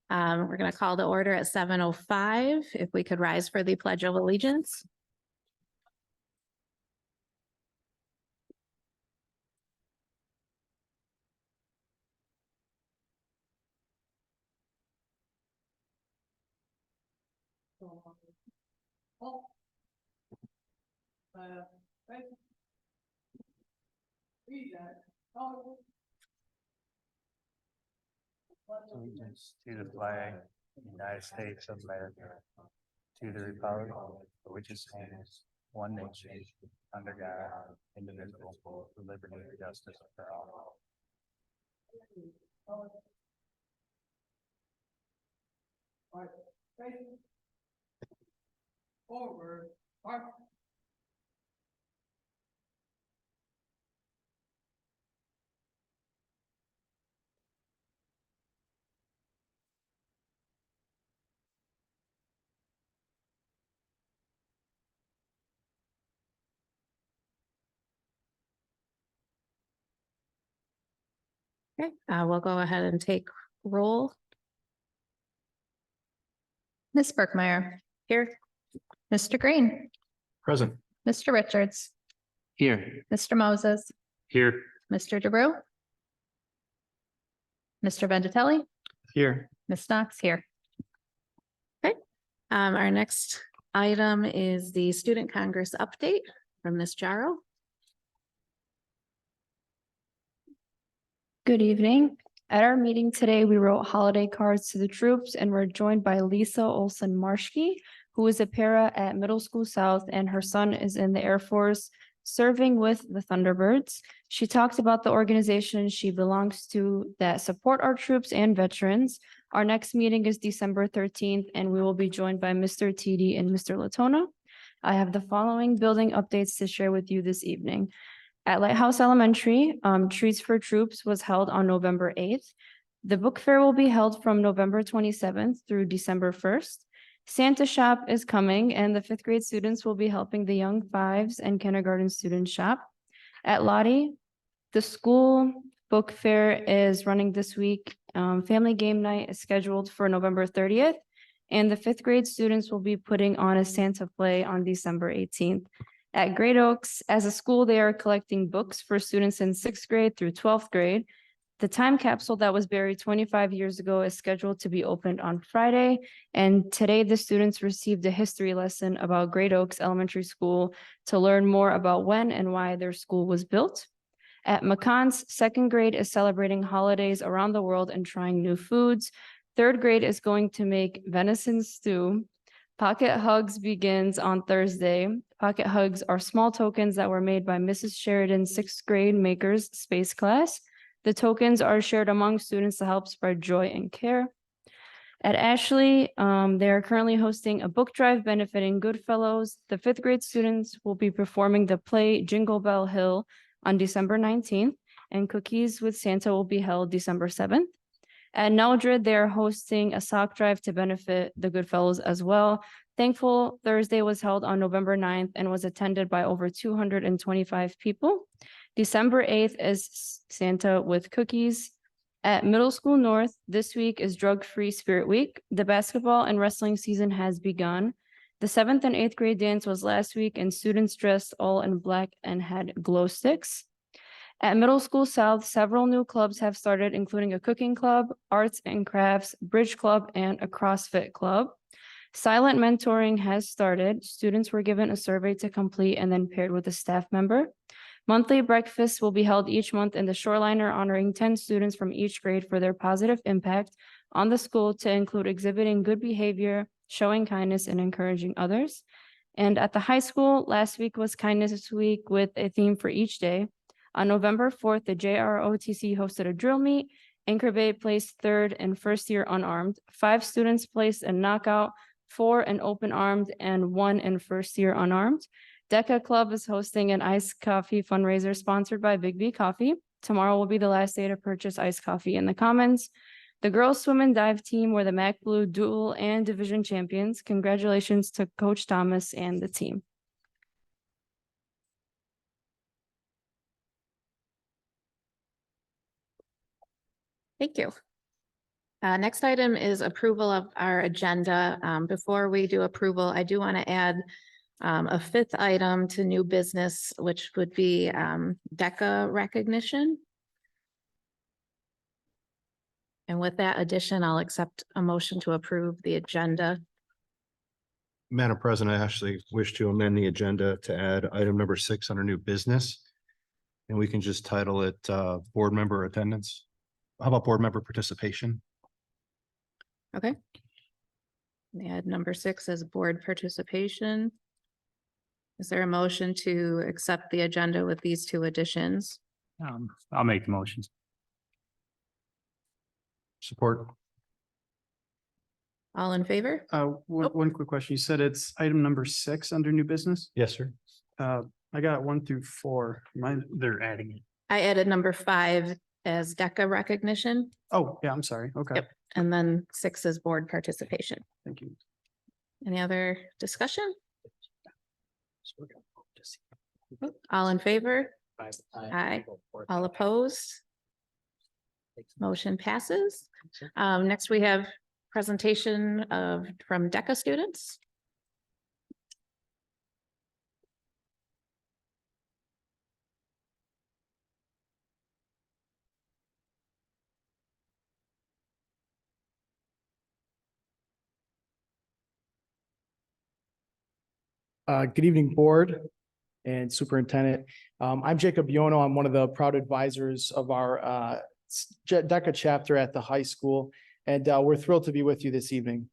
We're going to call to order at 7:05. If we could rise for the Pledge of Allegiance. Allegiance to the flag of the United States of America, to the republic for which it stands, one nation, under God, indivisible, with liberty and justice for all. Forward, Okay, we'll go ahead and take roll Ms. Berkmeyer, here. Mr. Green, Present. Mr. Richards, Here. Mr. Moses, Here. Mr. DeBrew, Mr. Vendatelli, Here. Ms. Knox here. Our next item is the Student Congress update from Ms. Jaro. Good evening. At our meeting today, we wrote holiday cards to the troops and we're joined by Lisa Olson Marshke, who is a para at Middle School South, and her son is in the Air Force serving with the Thunderbirds. She talked about the organization she belongs to that support our troops and veterans. Our next meeting is December 13th, and we will be joined by Mr. Tidi and Mr. Latona. I have the following building updates to share with you this evening. At Lighthouse Elementary, Treats for Troops was held on November 8th. The book fair will be held from November 27th through December 1st. Santa Shop is coming, and the fifth grade students will be helping the young fives and kindergarten students shop. At Lottie, the school book fair is running this week. Family game night is scheduled for November 30th, and the fifth grade students will be putting on a Santa play on December 18th. At Great Oaks, as a school, they are collecting books for students in sixth grade through 12th grade. The time capsule that was buried 25 years ago is scheduled to be opened on Friday. And today, the students received a history lesson about Great Oaks Elementary School to learn more about when and why their school was built. At McConn's, second grade is celebrating holidays around the world and trying new foods. Third grade is going to make venison stew. Pocket Hugs begins on Thursday. Pocket Hugs are small tokens that were made by Mrs. Sheridan's sixth grade makers space class. The tokens are shared among students to help spread joy and care. At Ashley, they are currently hosting a book drive benefiting Goodfellows. The fifth grade students will be performing the play Jingle Bell Hill on December 19th, and Cookies with Santa will be held December 7th. At Neldred, they are hosting a sock drive to benefit the Goodfellows as well. Thankful Thursday was held on November 9th and was attended by over 225 people. December 8th is Santa with Cookies. At Middle School North, this week is Drug-Free Spirit Week. The basketball and wrestling season has begun. The 7th and 8th grade dance was last week, and students dressed all in black and had glow sticks. At Middle School South, several new clubs have started, including a cooking club, arts and crafts, bridge club, and a CrossFit club. Silent mentoring has started. Students were given a survey to complete and then paired with a staff member. Monthly breakfasts will be held each month in the Shoreliner, honoring 10 students from each grade for their positive impact on the school, to include exhibiting good behavior, showing kindness, and encouraging others. And at the high school, last week was Kindness Week with a theme for each day. On November 4th, the JROTC hosted a drill meet. Anchor Bay placed third and first year unarmed. 5 students placed a knockout, 4 in open armed, and 1 in first year unarmed. DECA Club is hosting an iced coffee fundraiser sponsored by Big B Coffee. Tomorrow will be the last day to purchase iced coffee in the Commons. The girls swim and dive team were the Mac Blue dual and division champions. Congratulations to Coach Thomas and the team. Thank you. Next item is approval of our agenda. Before we do approval, I do want to add a fifth item to new business, which would be DECA recognition. And with that addition, I'll accept a motion to approve the agenda. Madam President, I actually wish to amend the agenda to add item number 6 under new business. And we can just title it board member attendance. How about board member participation? Okay. We add number 6 as board participation. Is there a motion to accept the agenda with these two additions? I'll make the motions. Support. All in favor? One quick question. You said it's item number 6 under new business. Yes, sir. I got 1 through 4. They're adding it. I added number 5 as DECA recognition, Oh, yeah, I'm sorry. Okay, Yep. and then 6 is board participation. thank you. Any other discussion? All in favor? Aye. All opposed? Motion passes. Next, we have presentation from DECA students. Good evening, board and superintendent. I'm Jacob Yono. I'm one of the proud advisors of our DECA chapter at the high school, and we're thrilled to be with you this evening.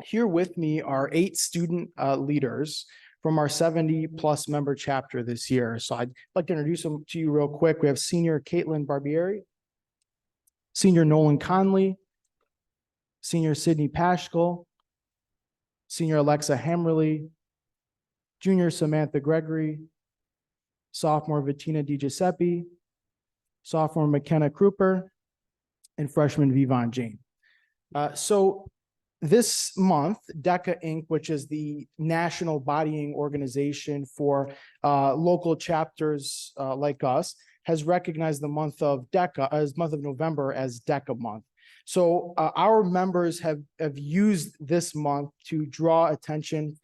Here with me are 8 student leaders from our 70+ member chapter this year. So I'd like to introduce them to you real quick. We have senior Caitlin Barbieri, senior Nolan Conley, senior Sydney Paschal, senior Alexa Hammerly, junior Samantha Gregory, sophomore Bettina DiGiuseppe, sophomore McKenna Kruper, and freshman Vivon Jane. So this month, DECA Inc., which is the national bodying organization for local chapters like us, has recognized the month of DECA as month of November as DECA month. So our members have used this month to draw attention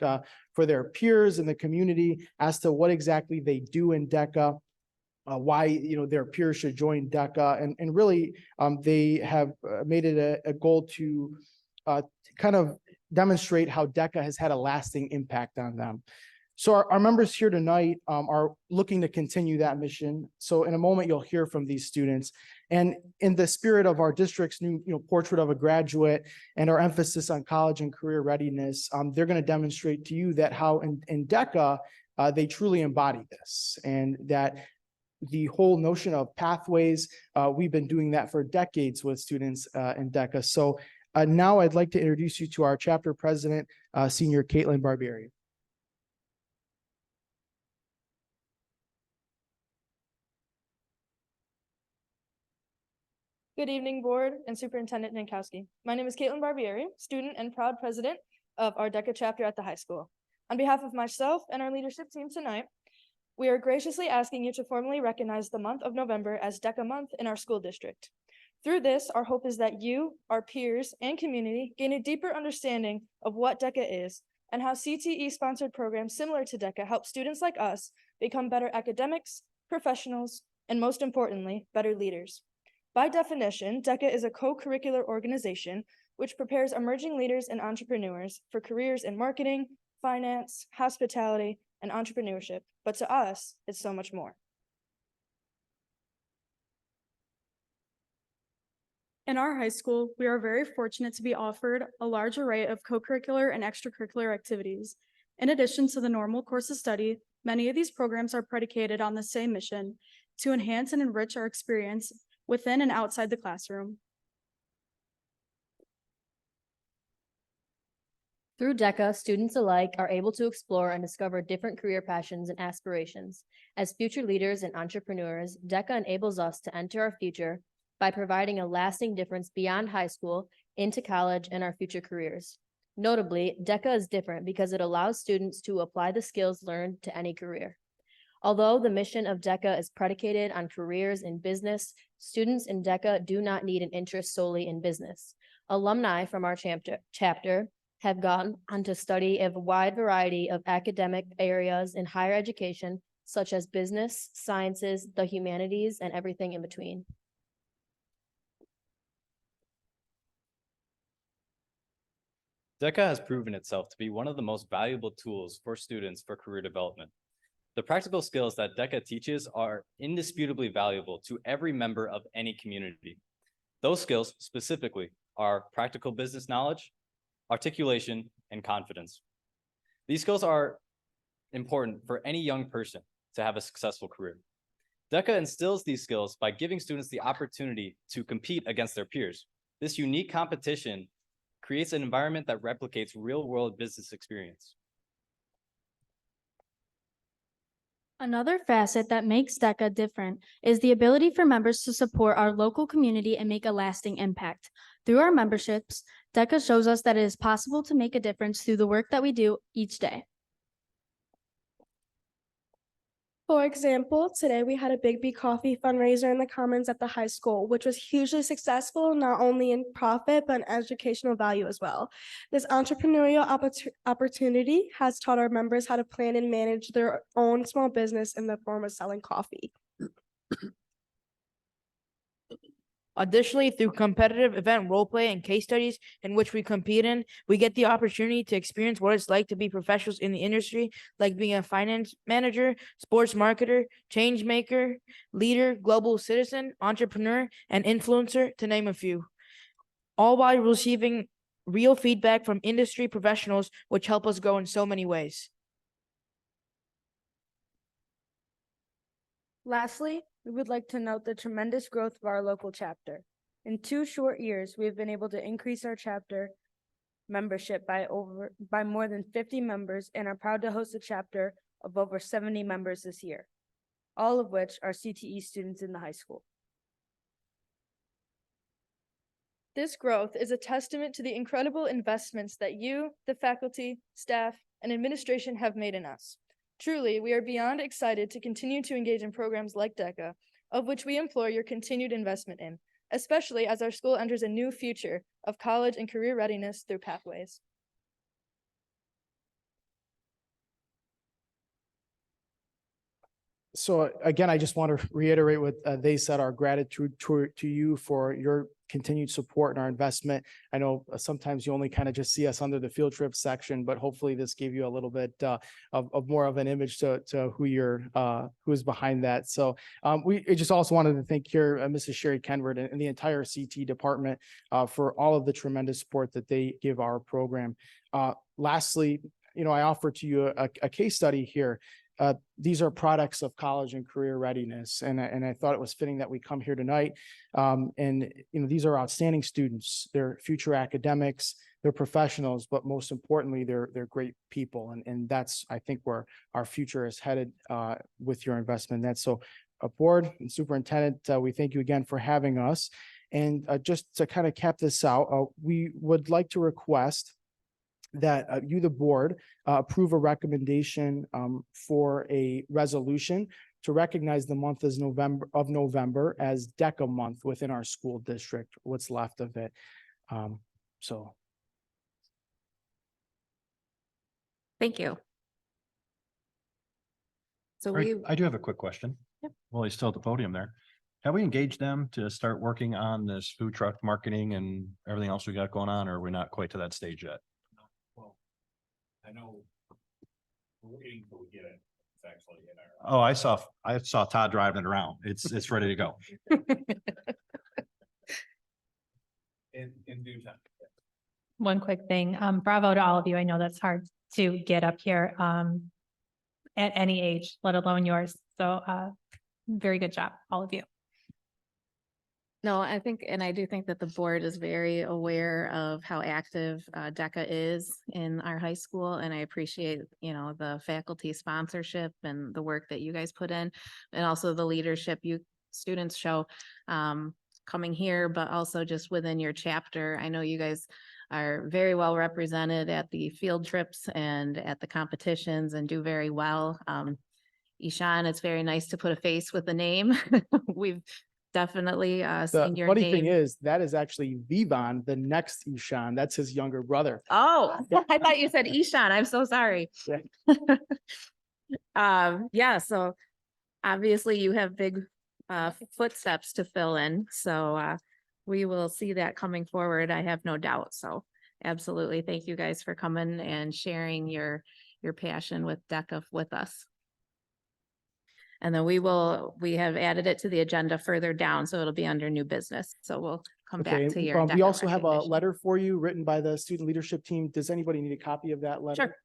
for their peers in the community as to what exactly they do in DECA, why their peers should join DECA, and really they have made it a goal to kind of demonstrate how DECA has had a lasting impact on them. So our members here tonight are looking to continue that mission. So in a moment, you'll hear from these students. And in the spirit of our district's new portrait of a graduate and our emphasis on college and career readiness, they're going to demonstrate to you that how in DECA, they truly embody this, and that the whole notion of pathways, we've been doing that for decades with students in DECA. So now I'd like to introduce you to our chapter president, senior Caitlin Barbieri. Good evening, board and Superintendent Ninkowski. My name is Caitlin Barbieri, student and proud president of our DECA chapter at the high school. On behalf of myself and our leadership team tonight, we are graciously asking you to formally recognize the month of November as DECA month in our school district. Through this, our hope is that you, our peers, and community gain a deeper understanding of what DECA is and how CTE-sponsored programs similar to DECA help students like us become better academics, professionals, and most importantly, better leaders. By definition, DECA is a co-curricular organization which prepares emerging leaders and entrepreneurs for careers in marketing, finance, hospitality, and entrepreneurship. But to us, it's so much more. In our high school, we are very fortunate to be offered a large array of co-curricular and extracurricular activities. In addition to the normal course of study, many of these programs are predicated on the same mission: to enhance and enrich our experience within and outside the classroom. Through DECA, students alike are able to explore and discover different career passions and aspirations. As future leaders and entrepreneurs, DECA enables us to enter our future by providing a lasting difference beyond high school into college and our future careers. Notably, DECA is different because it allows students to apply the skills learned to any career. Although the mission of DECA is predicated on careers in business, students in DECA do not need an interest solely in business. Alumni from our chapter have gone on to study a wide variety of academic areas in higher education, such as business, sciences, the humanities, and everything in between. DECA has proven itself to be one of the most valuable tools for students for career development. The practical skills that DECA teaches are indisputably valuable to every member of any community. Those skills specifically are practical business knowledge, articulation, and confidence. These skills are important for any young person to have a successful career. DECA instills these skills by giving students the opportunity to compete against their peers. This unique competition creates an environment that replicates real-world business experience. Another facet that makes DECA different is the ability for members to support our local community and make a lasting impact. Through our memberships, DECA shows us that it is possible to make a difference through the work that we do each day. For example, today we had a Big B Coffee fundraiser in the Commons at the high school, which was hugely successful, not only in profit, but in educational value as well. This entrepreneurial opportunity has taught our members how to plan and manage their own small business in the form of selling coffee. Additionally, through competitive event role play and case studies in which we compete in, we get the opportunity to experience what it's like to be professionals in the industry, like being a finance manager, sports marketer, change maker, leader, global citizen, entrepreneur, and influencer, to name a few. All while receiving real feedback from industry professionals, which help us grow in so many ways. Lastly, we would like to note the tremendous growth of our local chapter. In 2 short years, we have been able to increase our chapter membership by more than 50 members and are proud to host a chapter of over 70 members this year, all of which are CTE students in the high school. This growth is a testament to the incredible investments that you, the faculty, staff, and administration have made in us. Truly, we are beyond excited to continue to engage in programs like DECA, of which we implore your continued investment in, especially as our school enters a new future of college and career readiness through Pathways. So again, I just want to reiterate what they said, our gratitude to you for your continued support and our investment. I know sometimes you only kind of just see us under the field trip section, but hopefully this gave you a little bit of more of an image to who is behind that. So we just also wanted to thank here Mrs. Sherry Kenward and the entire CT department for all of the tremendous support that they give our program. Lastly, I offer to you a case study here. These are products of college and career readiness. And I thought it was fitting that we come here tonight. These are outstanding students. They're future academics, they're professionals, but most importantly, they're great people. And that's, I think, where our future is headed with your investment. That's so board and superintendent, we thank you again for having us. And just to kind of cap this out, we would like to request that you, the board, approve a recommendation for a resolution to recognize the month as November as DECA month within our school district, what's left of it. So. Thank you. So Right. I do have a quick question. Yep. Well, he's still at the podium there. Have we engaged them to start working on this food truck marketing and everything else we got going on, or are we not quite to that stage yet? Well, I know we're waiting until we get it. It's actually in our. Oh, I saw Todd driving it around. It's ready to go. In due time. One quick thing, bravo to all of you. I know that's hard to get up here at any age, let alone yours. So very good job, all of you. No, I do think that the board is very aware of how active DECA is in our high school. And I appreciate, the faculty sponsorship and the work that you guys put in, and also the leadership you students show coming here, but also just within your chapter. I know you guys are very well represented at the field trips and at the competitions and do very well. Ishan, it's very nice to put a face with a name. We've definitely The seen your funny thing name. is, that is actually Vivan, the next Ishan. That's his younger brother. Oh, I thought you said Ishan. I'm so sorry. Yeah. Yeah, so obviously you have big footsteps to fill in, so we will see that coming forward. I have no doubt. So absolutely. Thank you guys for coming and sharing your passion with DECA with us. And then we have added it to the agenda further down, so it'll be under new business. So we'll come Okay, back to your. we DECA also have a recognition. letter for you written by the student leadership team. Does anybody need a copy of that letter? Sure.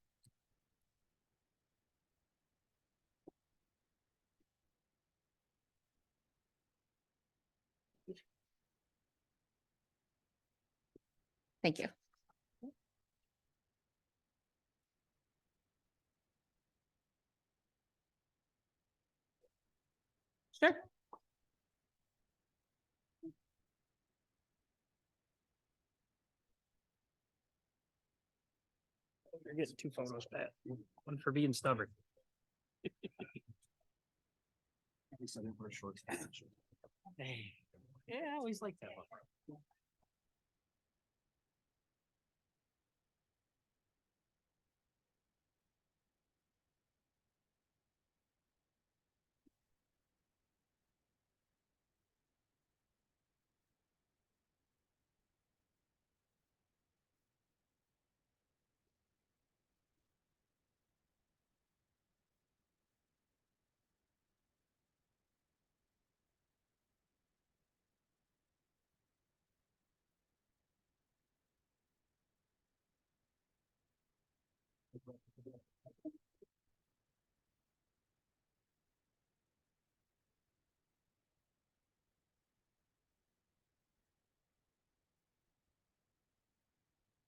Thank you. Sure. You're getting two photos, Pat. One for being stubborn. Hey, yeah, I always like that one.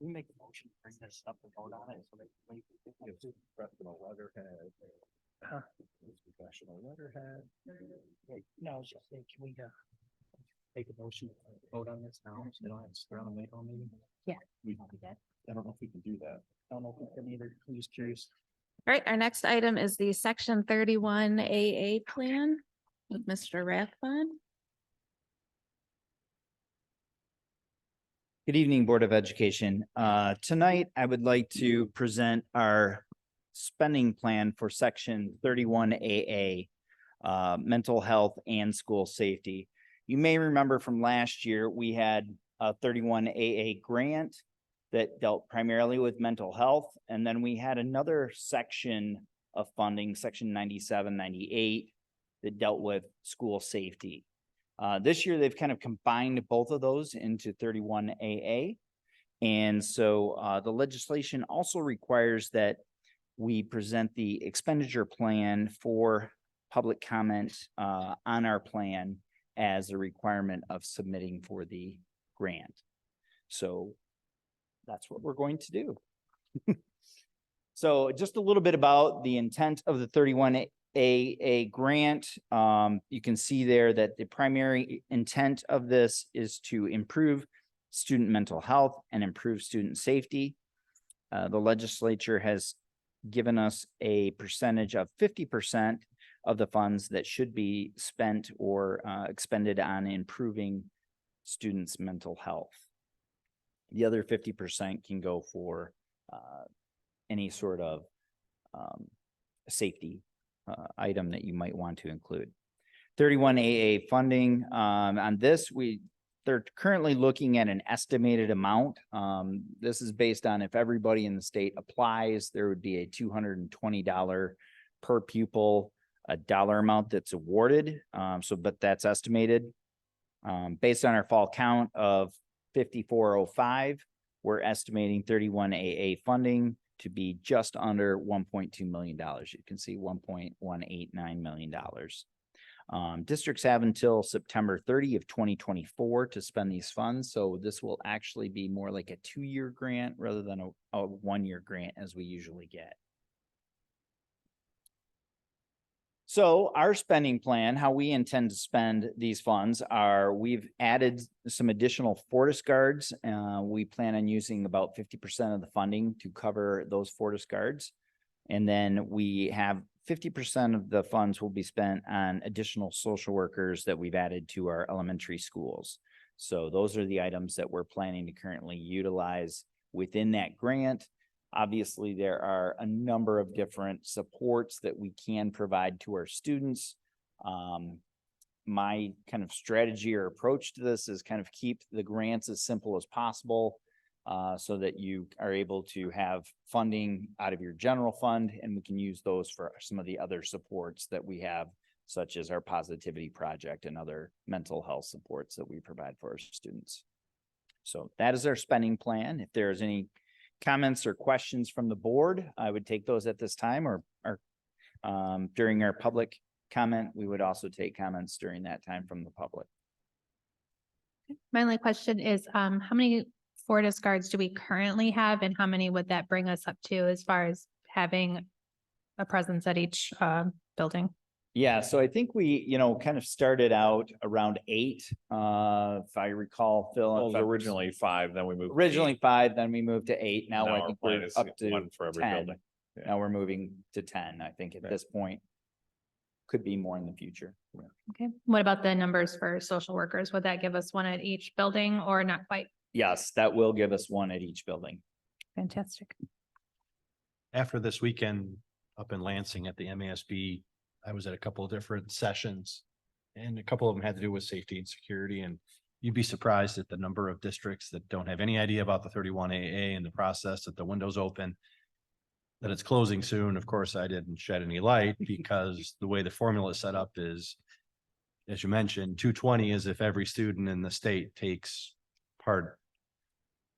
We make a motion, to bring this up and vote on it, so they. Professional letterhead. Huh? Professional letterhead. Wait, no, I was just saying, can we, take a motion, vote on this now, so they don't have to sit around and wait all meeting? Yeah. I don't know if we can do that. I don't know if we can either, I'm just curious. All right, our next item is the section 31 AA plan with Mr. Rathbun. Good evening, Board of Education. Tonight, I would like to present our spending plan for section 31 AA, mental health and school safety. You may remember from last year, we had a 31 AA grant that dealt primarily with mental health. And then we had another section of funding, section 97, 98, that dealt with school safety. This year, they've kind of combined both of those into 31 AA. And so the legislation also requires that we present the expenditure plan for public comment on our plan as a requirement of submitting for the grant. So that's what we're going to do. So just a little bit about the intent of the 31 AA grant. You can see there that the primary intent of this is to improve student mental health and improve student safety. The legislature has given us a percentage of 50% of the funds that should be spent or expended on improving students' mental health. The other 50% can go for any sort of safety item that you might want to include. 31 AA funding on this, they're currently looking at an estimated amount. This is based on if everybody in the state applies, there would be a $220 per pupil, a dollar amount that's awarded. But that's estimated. Based on our fall count of 5,405, we're estimating 31 AA funding to be just under $1.2 million. You can see $1.189 million. Districts have until September 30 of 2024 to spend these funds. So this will actually be more like a 2-year grant rather than a 1-year grant as we usually get. So our spending plan, how we intend to spend these funds are, we've added some additional Fortis guards. We plan on using about 50% of the funding to cover those Fortis guards. And then we have 50% of the funds will be spent on additional social workers that we've added to our elementary schools. So those are the items that we're planning to currently utilize within that grant. Obviously, there are a number of different supports that we can provide to our students. My kind of strategy or approach to this is kind of keep the grants as simple as possible, so that you are able to have funding out of your general fund, and we can use those for some of the other supports that we have, such as our Positivity Project and other mental health supports that we provide for our students. So that is our spending plan. If there's any comments or questions from the board, I would take those at this time, or during our public comment, we would also take comments during that time from the public. My only question is, how many Fortis guards do we currently have, and how many would that bring us up to as far as having a presence at each building? Yeah, so I think we, kind of started out around 8, if I recall, Phil. Well, it was originally 5, then we moved. to Originally 8. 5, then we moved to 8. Now Now I our think plan we're is up to 1 for every 10. building. Yeah. Now we're moving to 10, I think, at this point. Could be more in the future. Okay, what about the numbers for social workers? Would that give us one at each building or not quite? Yes, that will give us 1 at each building. Fantastic. After this weekend up in Lansing at the MASB, I was at a couple of different sessions, and a couple of them had to do with safety and security, and you'd be surprised at the number of districts that don't have any idea about the 31 AA and the process, that the window's open, that it's closing soon. Of course, I didn't shed any light because the way the formula is set up is, as you mentioned, 220 is if every student in the state takes part.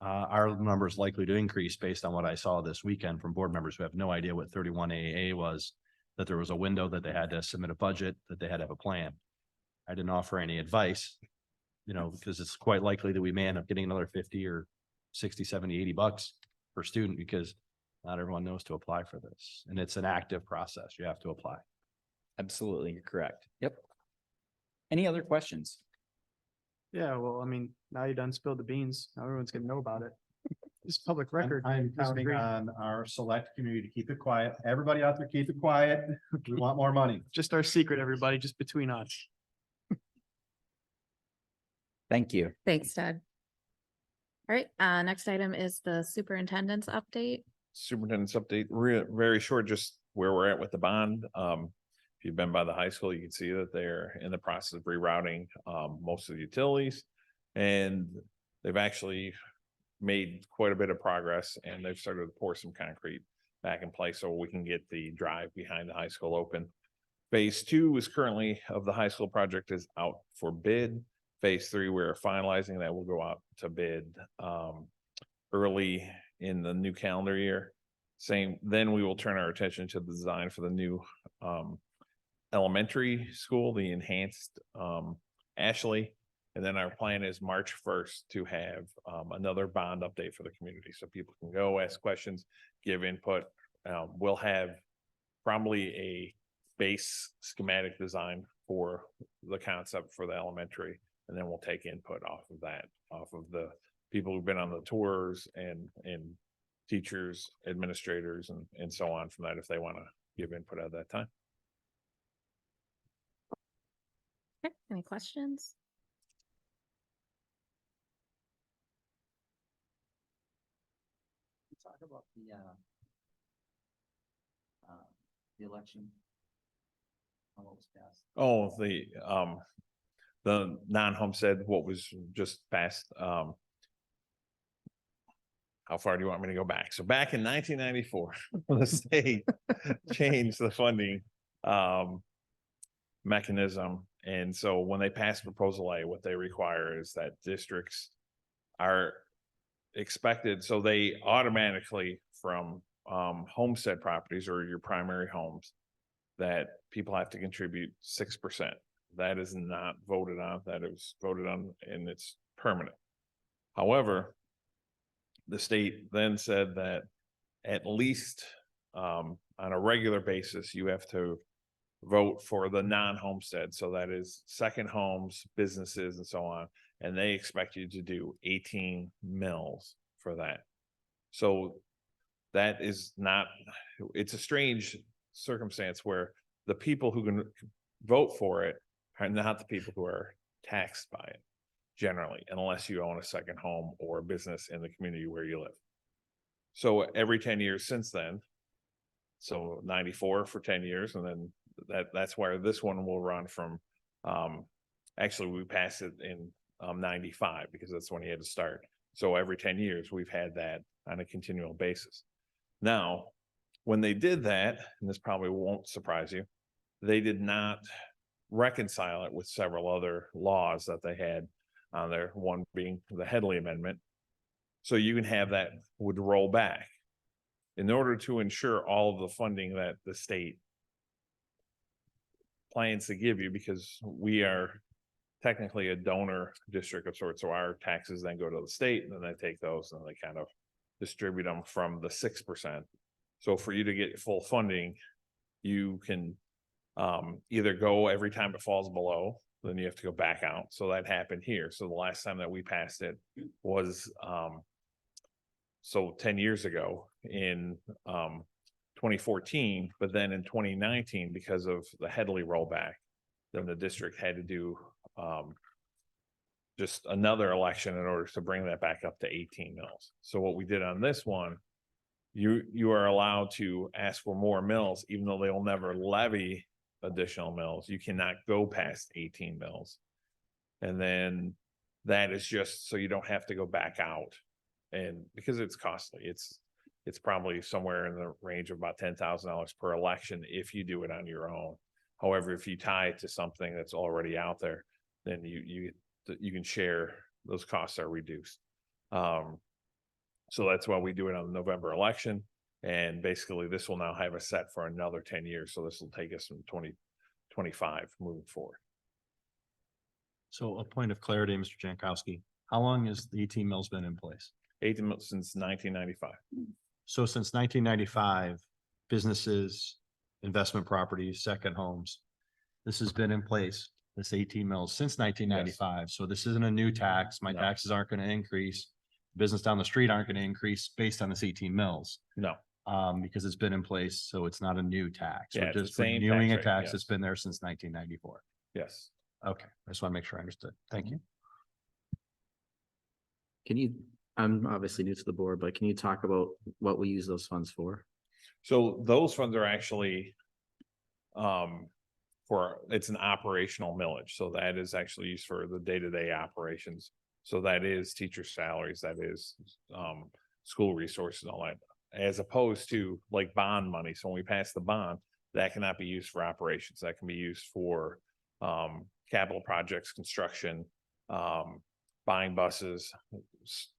Our number is likely to increase based on what I saw this weekend from board members who have no idea what 31 AA was, that there was a window, that they had to submit a budget, that they had to have a plan. I didn't offer any advice, because it's quite likely that we may end up getting another 50 or 60, 70, 80 bucks per student, because not everyone knows to apply for this. And it's an active process. You have to apply. Absolutely, you're correct. Yep. Any other questions? Yeah, well, I mean, now you done spilled the beans. Now everyone's gonna know about it. It's public record. I'm This is counting great. on our select community to keep it quiet. Everybody out there, keep it quiet. We want more money. Just our secret, everybody, just between us. Thank you. Thanks, Ted. All right, next item is the superintendent's update. Superintendent's update, very short, just where we're at with the bond. If you've been by the high school, you can see that they're in the process of rerouting most of the utilities. And they've actually made quite a bit of progress, and they've started to pour some concrete back in place so we can get the drive behind the high school open. Phase 2 is currently of the high school project is out for bid. Phase 3, we're finalizing that will go out to bid early in the new calendar year. Then we will turn our attention to the design for the new elementary school, the enhanced Ashley. And then our plan is March 1st to have another bond update for the community, so people can go ask questions, give input. We'll have probably a base schematic design for the concept for the elementary, and then we'll take input off of that, off of the people who've been on the tours and teachers, administrators, and so on from that, if they want to give input at that time. Okay, any questions? Talk about the election. How it was passed. Oh, the non-homestead, what was just passed, how far do you want me to go back? So back in 1994, the state changed the funding mechanism. And so when they pass Proposal A, what they require is that districts are expected, so they automatically from homestead properties or your primary homes, that people have to contribute 6%. That is not voted on. That is voted on, and it's permanent. However, the state then said that at least on a regular basis, you have to vote for the non-homestead. So that is second homes, businesses, and so on. And they expect you to do 18 mills for that. So that is not, it's a strange circumstance where the people who can vote for it are not the people who are taxed by it generally, unless you own a second home or a business in the community where you live. So every 10 years since then, so 94 for 10 years, and then that's where this one will run from. Actually, we passed it in 95 because that's when he had to start. So every 10 years, we've had that on a continual basis. Now, when they did that, and this probably won't surprise you, they did not reconcile it with several other laws that they had on there, one being the Headley Amendment. So you can have that would roll back in order to ensure all of the funding that the state plans to give you, because we are technically a donor district of sorts. So our taxes then go to the state, and then they take those and they kind of distribute them from the 6%. So for you to get full funding, you can either go every time it falls below, then you have to go back out. So that happened here. So the last time that we passed it was so 10 years ago in 2014, but then in 2019, because of the Headley rollback, then the district had to do just another election in order to bring that back up to 18 mills. So what we did on this one, you are allowed to ask for more mills, even though they will never levy additional mills. You cannot go past 18 mills. And then that is just so you don't have to go back out. And because it's costly, it's probably somewhere in the range of about $10,000 per election if you do it on your own. However, if you tie it to something that's already out there, then you can share, those costs are reduced. So that's why we do it on the November election. And basically this will now have a set for another 10 years. So this will take us from 2025 moving forward. So a point of clarity, Mr. Jankowski, how long has the 18 mills been in place? 18 mills since 1995. So since 1995, businesses, investment properties, second homes, this has been in place, this 18 mills since 1995. So this isn't a new tax. My No. taxes aren't going to increase. Business down the street aren't going to increase based on this 18 mills. No. Because it's been in place, so it's not a new tax. Yeah, We're it's the just same renewing a tax rate, tax yes. that's been there since 1994. Yes. Okay, I just want to make sure I understood. Thank you. Can you, I'm obviously new to the board, but can you talk about what we use those funds for? So those funds are actually it's an operational millage. So that is actually used for the day-to-day operations. So that is teacher salaries, that is school resources and all that, as opposed to like bond money. So when we pass the bond, that cannot be used for operations. That can be used for capital projects, construction, buying buses,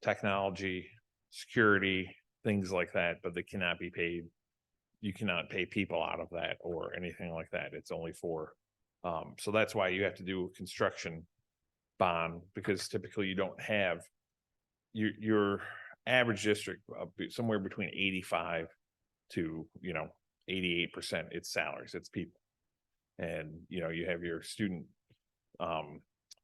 technology, security, things like that, but they cannot be paid. You cannot pay people out of that or anything like that. It's only for, so that's why you have to do a construction bond, because typically you don't have your average district somewhere between 85 to 88%. It's salaries, it's people. And you have your student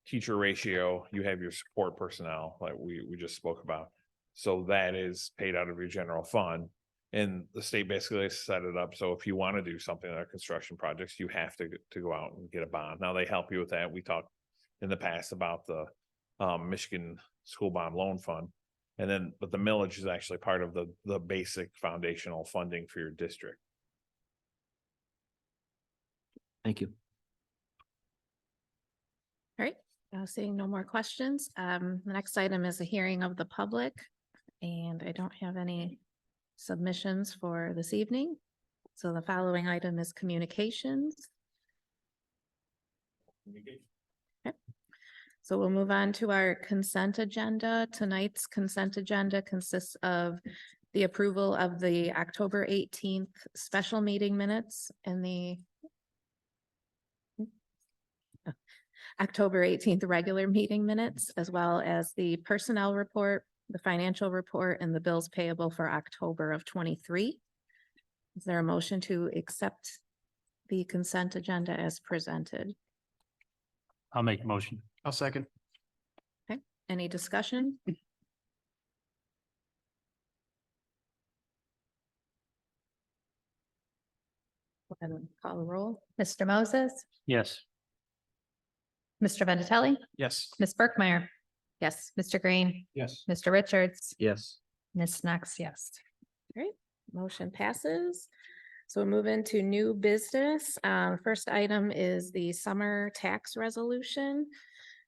teacher ratio, you have your support personnel like we just spoke about. So that is paid out of your general fund. And the state basically set it up so if you want to do something like construction projects, you have to go out and get a bond. Now they help you with that. We talked in the past about the Michigan School Bond Loan Fund. And then, but the millage is actually part of the basic foundational funding for your district. Thank you. All right, seeing no more questions. The next item is a hearing of the public, and I don't have any submissions for this evening. So the following item is communications. Okay. So we'll move on to our consent agenda. Tonight's consent agenda consists of the approval of the October 18th special meeting minutes and the October 18th regular meeting minutes, as well as the personnel report, the financial report, and the bills payable for October of 23. Is there a motion to accept the consent agenda as presented? I'll make a motion. I'll second. Okay, any discussion? ahead and call the roll. Mr. Moses, Yes. Mr. Vendatelli, Yes. Ms. Berkmeyer, Yes. Mr. Green, Yes. Mr. Richards, Yes. Ms. Knox, yes. Great, motion passes. So we'll move into new business. First item is the summer tax resolution.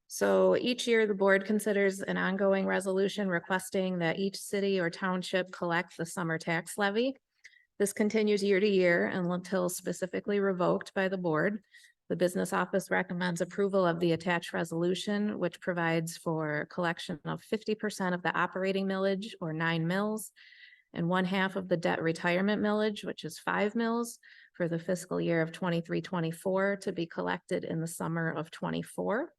So each year, the board considers an ongoing resolution requesting that each city or township collect the summer tax levy. This continues year to year until specifically revoked by the board. The business office recommends approval of the attached resolution, which provides for collection of 50% of the operating millage or 9 mills and 1/2 of the debt retirement millage, which is 5 mills for the fiscal year of 23-24 to be collected in the summer of 24.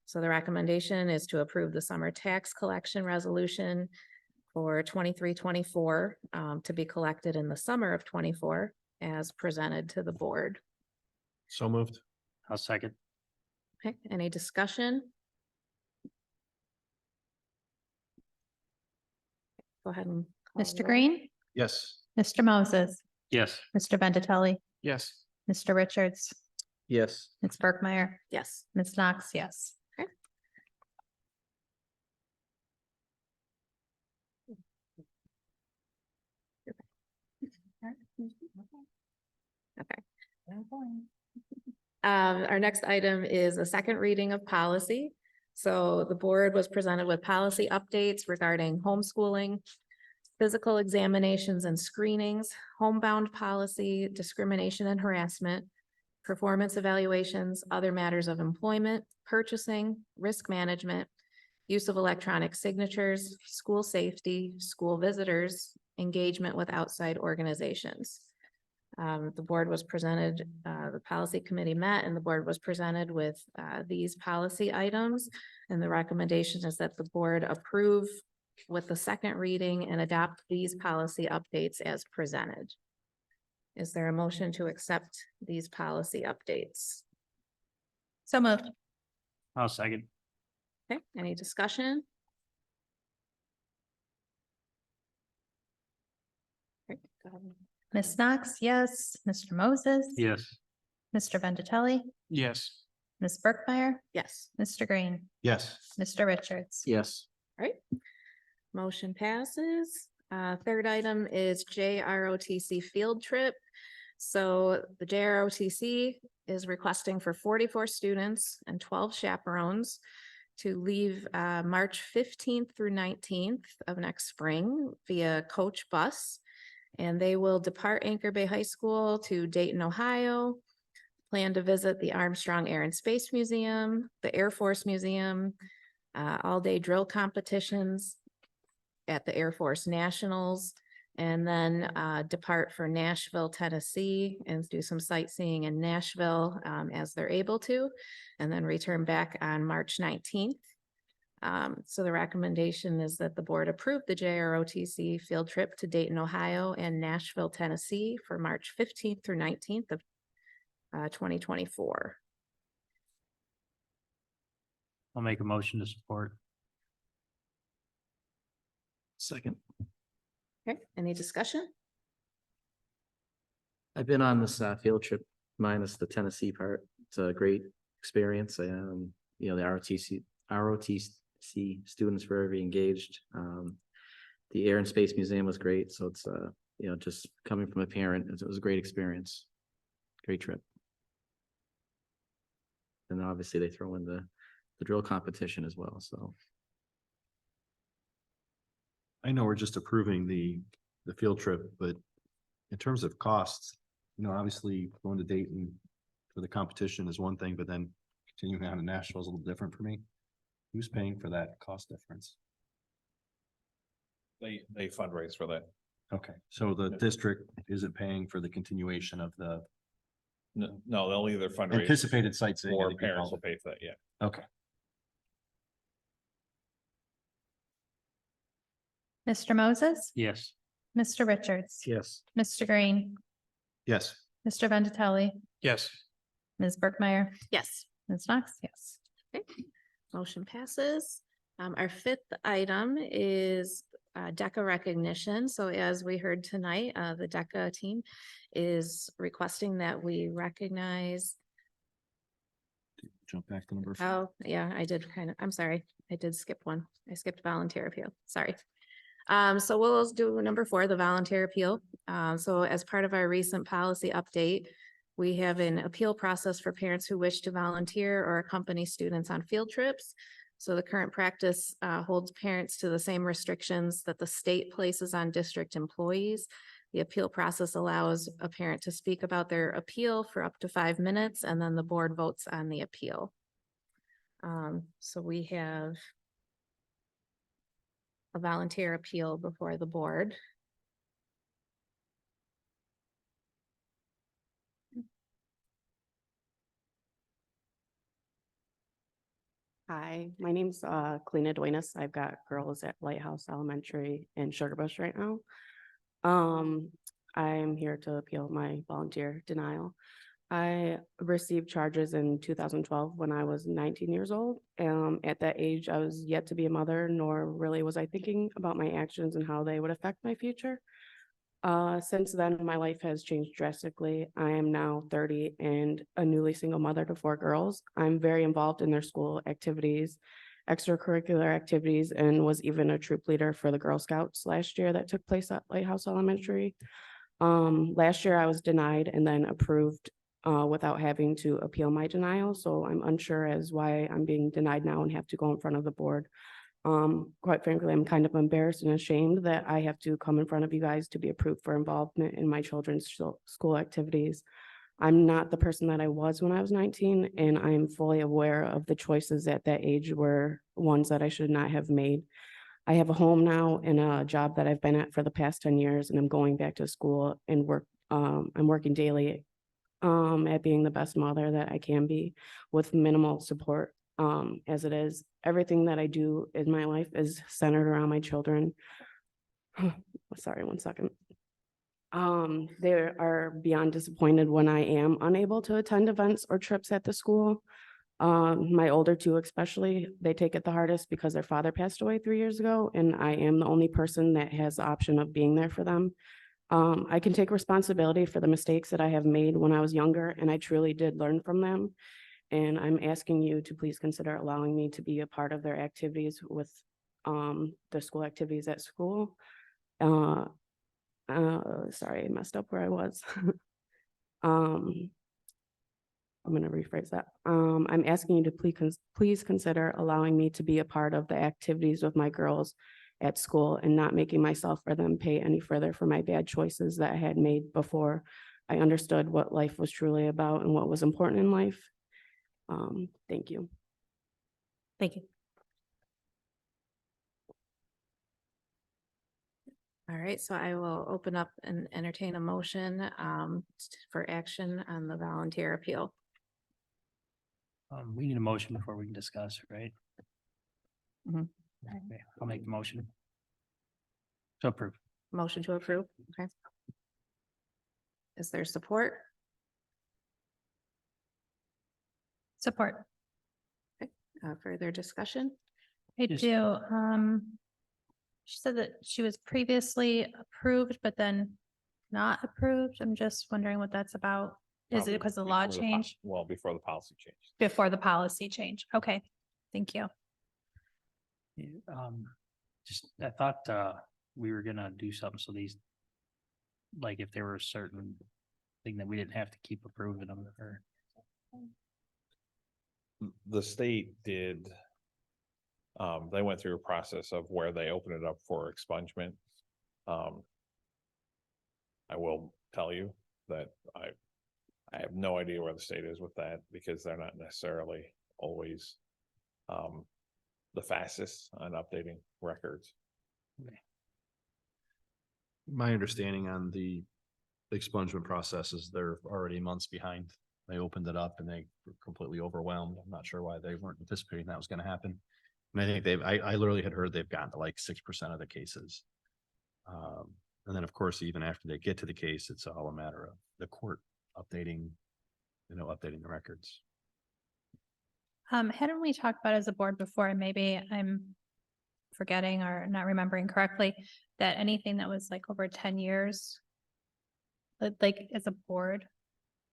So the recommendation is to approve the summer tax collection resolution for 23-24 to be collected in the summer of 24 as presented to the board. So moved. I'll second. Okay, any discussion? Go ahead and. call the Mr. roll. Green, Yes. Mr. Moses, Yes. Mr. Vendatelli, Yes. Mr. Richards, Yes. Ms. Berkmeyer, Yes. Ms. Knox, yes. Okay. Our next item is a second reading of policy. So the board was presented with policy updates regarding homeschooling, physical examinations and screenings, homebound policy, discrimination and harassment, performance evaluations, other matters of employment, purchasing, risk management, use of electronic signatures, school safety, school visitors, engagement with outside organizations. The board was presented, the policy committee met and the board was presented with these policy items. And the recommendation is that the board approve with the second reading and adopt these policy updates as presented. Is there a motion to accept these policy updates? So moved. I'll second. Okay, any discussion? Okay, go ahead. Ms. Knox, yes. Mr. Moses. Yes. Mr. Vendatelli, Yes. Ms. Berkmeyer, Yes. Mr. Green, Yes. Mr. Richards. Yes. Right. Motion passes. Third item is JROTC field trip. So the JROTC is requesting for 44 students and 12 chaperones to leave March 15th through 19th of next spring via coach bus. And they will depart Anchor Bay High School to Dayton, Ohio. Plan to visit the Armstrong Air and Space Museum, the Air Force Museum, all-day drill competitions at the Air Force Nationals, and then depart for Nashville, Tennessee, and do some sightseeing in Nashville as they're able to, and then return back on March 19th. So the recommendation is that the board approve the JROTC field trip to Dayton, Ohio and Nashville, Tennessee for March 15th through 19th of 2024. I'll make a motion to support. Second. Okay, any discussion? I've been on this field trip minus the Tennessee part. It's a great experience. You know, the ROTC students were very engaged. The Air and Space Museum was great. So it's you know, just coming from a parent, it was a great experience. Great trip. And then obviously they throw in the drill competition as well. So I know we're just approving the field trip, but in terms of costs, you know, obviously going to Dayton for the competition is one thing, but then continuing on to Nashville is a little different for me. Who's paying for that cost difference? They fundraise for that. Okay, so the district isn't paying for the continuation of the No, they'll either fundraise. anticipated sightseeing. Or and the parents will pay for that, yeah. Okay. Mr. Moses, Yes. Mr. Richards, yes. Mr. Green, Yes. Mr. Vendatelli, Yes. Ms. Berkmeyer, Yes. Ms. Knox, yes. Okay, motion passes. Our fifth item is DECA recognition. So as we heard tonight, the DECA team is requesting that we recognize. Jump back to number. 4. Oh, yeah, I did I'm sorry. I did skip one. I skipped volunteer appeal. Sorry. So we'll do number 4, the volunteer appeal. So as part of our recent policy update, we have an appeal process for parents who wish to volunteer or accompany students on field trips. So the current practice holds parents to the same restrictions that the state places on district employees. The appeal process allows a parent to speak about their appeal for up to 5 minutes, and then the board votes on the appeal. So we have a volunteer appeal before the board. Hi, my name's Kalina Duenas. I've got girls at Lighthouse Elementary in Sugar Bush right now. I'm here to appeal my volunteer denial. I received charges in 2012 when I was 19 years old. At that age, I was yet to be a mother, nor really was I thinking about my actions and how they would affect my future. Since then, my life has changed drastically. I am now 30 and a newly single mother to 4 girls. I'm very involved in their school activities, extracurricular activities, and was even a troop leader for the Girl Scouts last year that took place at Lighthouse Elementary. Last year I was denied and then approved without having to appeal my denial. So I'm unsure as why I'm being denied now and have to go in front of the board. Quite frankly, I'm kind of embarrassed and ashamed that I have to come in front of you guys to be approved for involvement in my children's school activities. I'm not the person that I was when I was 19, and I'm fully aware of the choices at that age were ones that I should not have made. I have a home now and a job that I've been at for the past 10 years, and I'm going back to school and work. I'm working daily at being the best mother that I can be with minimal support. As it is, everything that I do in my life is centered around my children. Sorry, one second. They are beyond disappointed when I am unable to attend events or trips at the school. My older 2 especially, they take it the hardest because their father passed away 3 years ago, and I am the only person that has the option of being there for them. I can take responsibility for the mistakes that I have made when I was younger, and I truly did learn from them. And I'm asking you to please consider allowing me to be a part of their activities with the school activities at school. Sorry, I messed up where I was. I'm gonna rephrase that. I'm asking you to please consider allowing me to be a part of the activities with my girls at school and not making myself or them pay any further for my bad choices that I had made before I understood what life was truly about and what was important in life. Thank you. Thank you. All right, so I will open up and entertain a motion for action on the volunteer appeal. We need a motion before we can discuss, right? Mhm. Okay, I'll make the motion. To approve. Motion to approve, okay. Is there support? Support. Further discussion? I Just- do. She said that she was previously approved, but then not approved. I'm just wondering what that's about. Is Probably it because the law before changed Well, before the policy changed. before the policy change? Okay, thank you. Just, I thought, we were gonna do something, so these, like, if there were a certain thing that we didn't have to keep approving them, or. The state did. They went through a process of where they opened it up for expungement. I will tell you that I have no idea where the state is with that because they're not necessarily always the fastest on updating records. My understanding on the expungement process is they're already months behind. They opened it up and they were completely overwhelmed. I'm not sure why they weren't anticipating that was going to happen. And I think I literally had heard they've gotten to like 6% of the cases. And then of course, even after they get to the case, it's all a matter of the court updating the records. Hadn't we talked about as a board before, and maybe I'm forgetting or not remembering correctly, that anything that was like over 10 years, like as a board,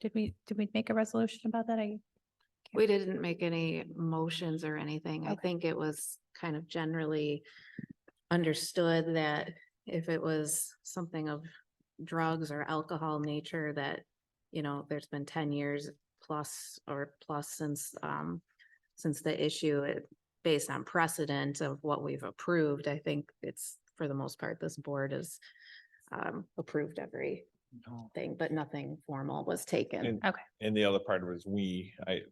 did we make a resolution about that? We didn't make any motions or anything. I Okay. think it was kind of generally understood that if it was something of drugs or alcohol nature that, you know, there's been 10 years plus since the issue, based on precedent of what we've approved, I think it's, for the most part, this board has approved every thing, but nothing formal was taken. And- Okay. And the other part of it is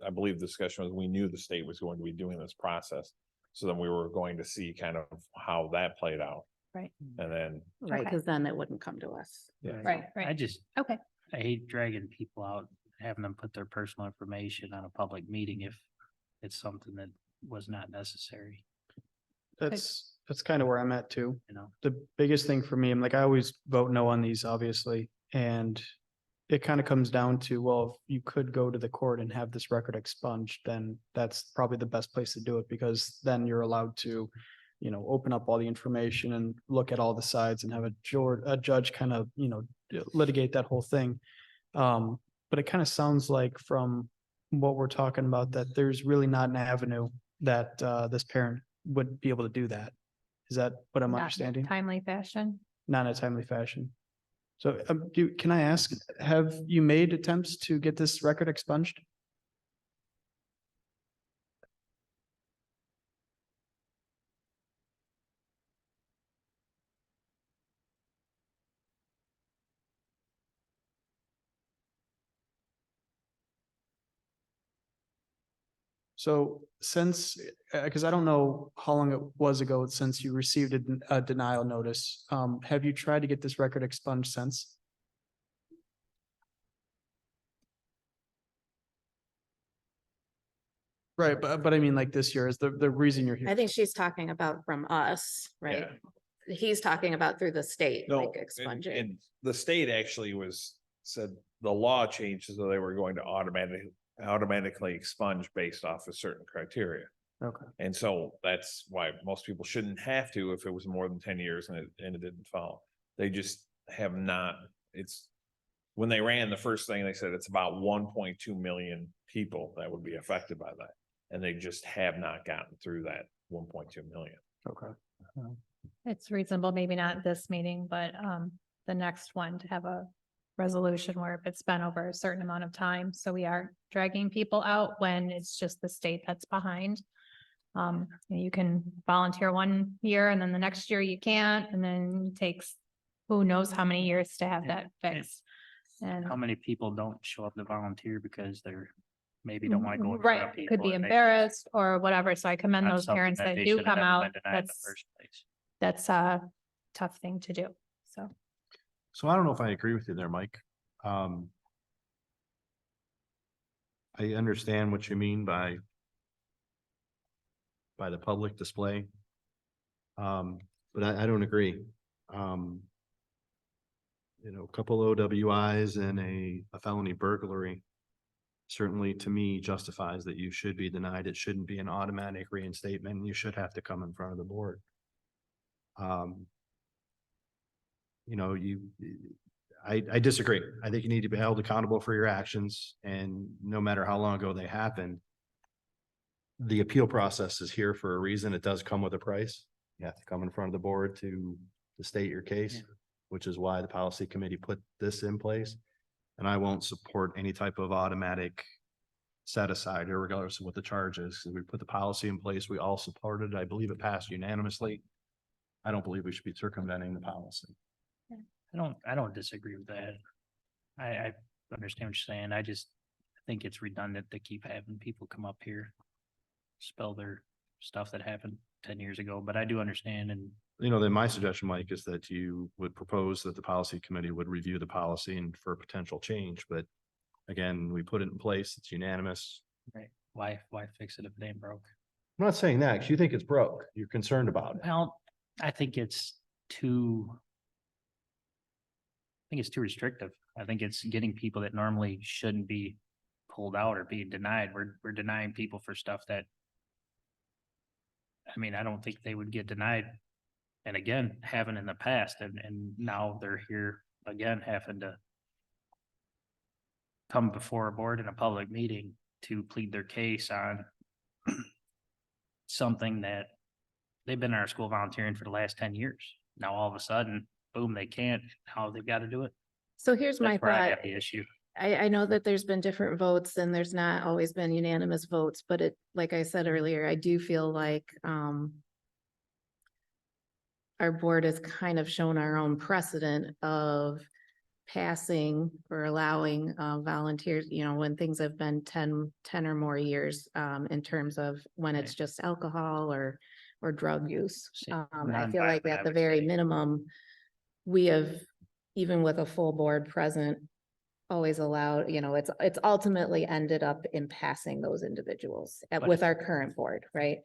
I believe the discussion was, we knew the state was going to be doing this process. So then we were going to see kind of how that played out. Right. And then, Right, Okay. because then it wouldn't come to us. yeah. Right, I right. just, Okay. I hate dragging people out, having them put their personal information on a public meeting if it's something that was not necessary, That's kind of where I'm at too. you know? The biggest thing for me, I'm like, I always vote no on these, obviously. And it kind of comes down to, well, if you could go to the court and have this record expunged, then that's probably the best place to do it, because then you're allowed to, you know, open up all the information and look at all the sides and have a judge kind of, you know, litigate that whole thing. But it kind of sounds like from what we're talking about, that there's really not an avenue that this parent would be able to do that. Is that what I'm Not in a understanding? timely fashion. Not in a timely fashion. So can I ask, have you made attempts to get this record expunged? So since, because I don't know how long it was ago since you received a denial notice, have you tried to get this record expunged since? Right, but I mean, like this year is the reason you're here. I think she's talking about from us, right? He's talking about through the state, No, like expunging. and the state actually said the law changed so they were going to automatically expunge based off of certain criteria. Okay. And so that's why most people shouldn't have to if it was more than 10 years and it didn't follow. They just have not, when they ran the first thing, they said it's about 1.2 million people that would be affected by that. And they just have not gotten through that 1.2 million. Okay. It's reasonable, maybe not this meeting, but the next one to have a resolution where if it's been over a certain amount of time, so we are dragging people out when it's just the state that's behind. You can volunteer 1 year and then the next year you can't, and then it takes who knows how many years to have that fixed. And How many people don't show up to volunteer because they're maybe don't want to go. in front of right, could people be and they- embarrassed or whatever. So I commend on those something parents that they do shouldn't come have out. been denied in the That's, first place. that's a tough thing to do. So. So I don't know if I agree with you there, Mike. I understand what you mean by the public display. But I don't agree. A couple OWIs and a felony burglary certainly to me justifies that you should be denied. It shouldn't be an automatic reinstatement. You should have to come in front of the board. I disagree. I think you need to be held accountable for your actions, and no matter how long ago they happened, the appeal process is here for a reason. It does come with a price. You have to come in front of the board to state your case, which is why the policy committee put this in place. And I won't support any type of automatic set aside, regardless of what the charge is. We put the policy in place. We all supported it. I believe it passed unanimously. I don't believe we should be circumventing the policy. I don't disagree with that. I understand what you're saying. I just think it's redundant to keep having people come up here, spell their stuff that happened 10 years ago, but I do understand. And Then my suggestion, Mike, is that you would propose that the policy committee would review the policy and for potential change, but again, we put it in place. It's unanimous. right, why fix it if it ain't broke? I'm not saying that because you think it's broke. You're concerned about it. Well, I think it's too restrictive. I think it's getting people that normally shouldn't be pulled out or being denied. We're denying people for stuff that I mean, I don't think they would get denied. And again, haven't in the past, and now they're here again, having to come before a board in a public meeting to plead their case on something that they've been in our school volunteering for the last 10 years. Now, all of a sudden, boom, they can't, how they've got to do it. So here's my That's where I thought. have the issue. I know that there's been different votes and there's not always been unanimous votes, but it, like I said earlier, I do feel like, our board has kind of shown our own precedent of passing or allowing, volunteers, you know, when things have been 10 or more years, in terms of when it's just alcohol or drug use. I feel like nonviolent, I at the would very say. minimum, we have, even with a full board present, always allowed, you know, it's ultimately ended up in passing those individuals with our current board, right?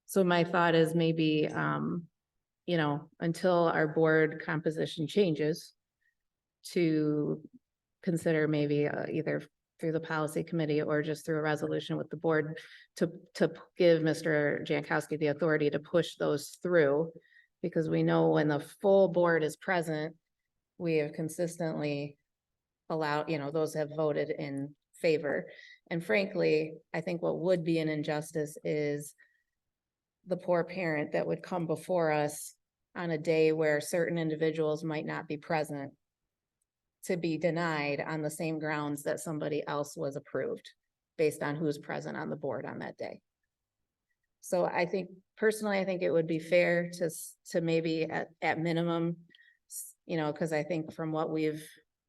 So my thought is maybe, you know, until our board composition changes, to consider maybe either through the policy committee or just through a resolution with the board to give Mr. Jankowski the authority to push those through. Because we know when the full board is present, we have consistently allowed, you know, those have voted in favor. And frankly, I think what would be an injustice is the poor parent that would come before us on a day where certain individuals might not be present to be denied on the same grounds that somebody else was approved based on who's present on the board on that day. So I think personally, I think it would be fair to maybe at minimum, you know, because I think from what we've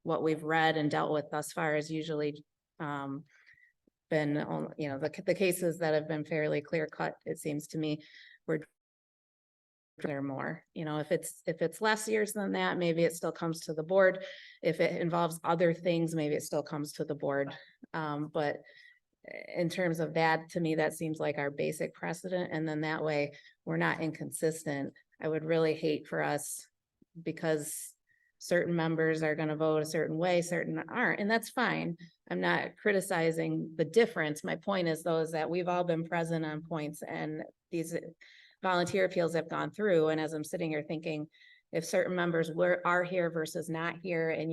read and dealt with thus far is usually been, you know, the cases that have been fairly clear cut, it seems to me, were there more, you know, if it's less years than that, maybe it still comes to the board. If it involves other things, maybe it still comes to the board. But in terms of that, to me, that seems like our basic precedent. And then that way we're not inconsistent. I would really hate for us, because certain members are going to vote a certain way, certain aren't, and that's fine. I'm not criticizing the difference. My point is though, is that we've all been present on points, and these volunteer appeals have gone through. And as I'm sitting here thinking, if certain members are here versus not here, and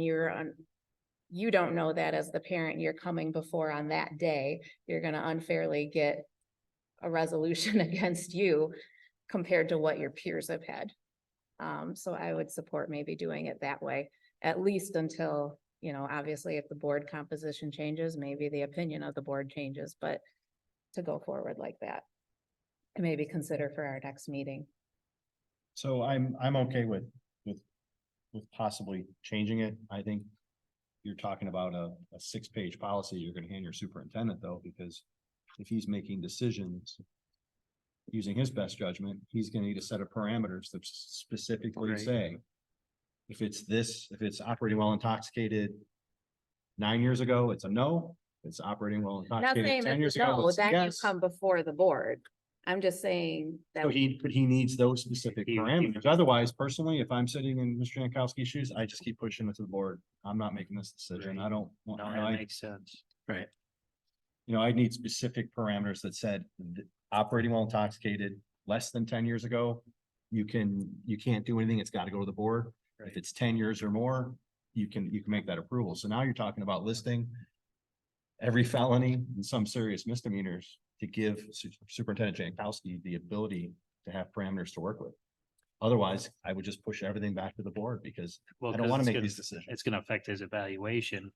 you don't know that as the parent you're coming before on that day, you're going to unfairly get a resolution against you compared to what your peers have had. So I would support maybe doing it that way, at least until, you know, obviously if the board composition changes, maybe the opinion of the board changes, but to go forward like that, and maybe consider for our next meeting. So I'm okay with possibly changing it. I think you're talking about a 6-page policy you're gonna hand your superintendent though, because if he's making decisions using his best judgment, he's gonna need a set of parameters that specifically Right. say, if it's operating while intoxicated 9 years ago, it's a no. If it's operating while Not intoxicated saying 10 that, years ago, no, it's a then you yes. come before the board. I'm just saying that. So he needs those specific parameters. Otherwise, personally, if I'm sitting in Mr. Jankowski's shoes, I just keep pushing it to the board. I'm not making this decision. I don't want, No, you know, that I, makes sense. right. You know, I need specific parameters that said operating while intoxicated less than 10 years ago, you can't do anything. It's got to go to the board. If it's 10 years or more, you can make that approval. So now you're talking about listing every felony and some serious misdemeanors to give Superintendent Jankowski the ability to have parameters to work with. Otherwise, I would just push everything back to the board because I don't want to make these decisions. It's gonna affect his evaluation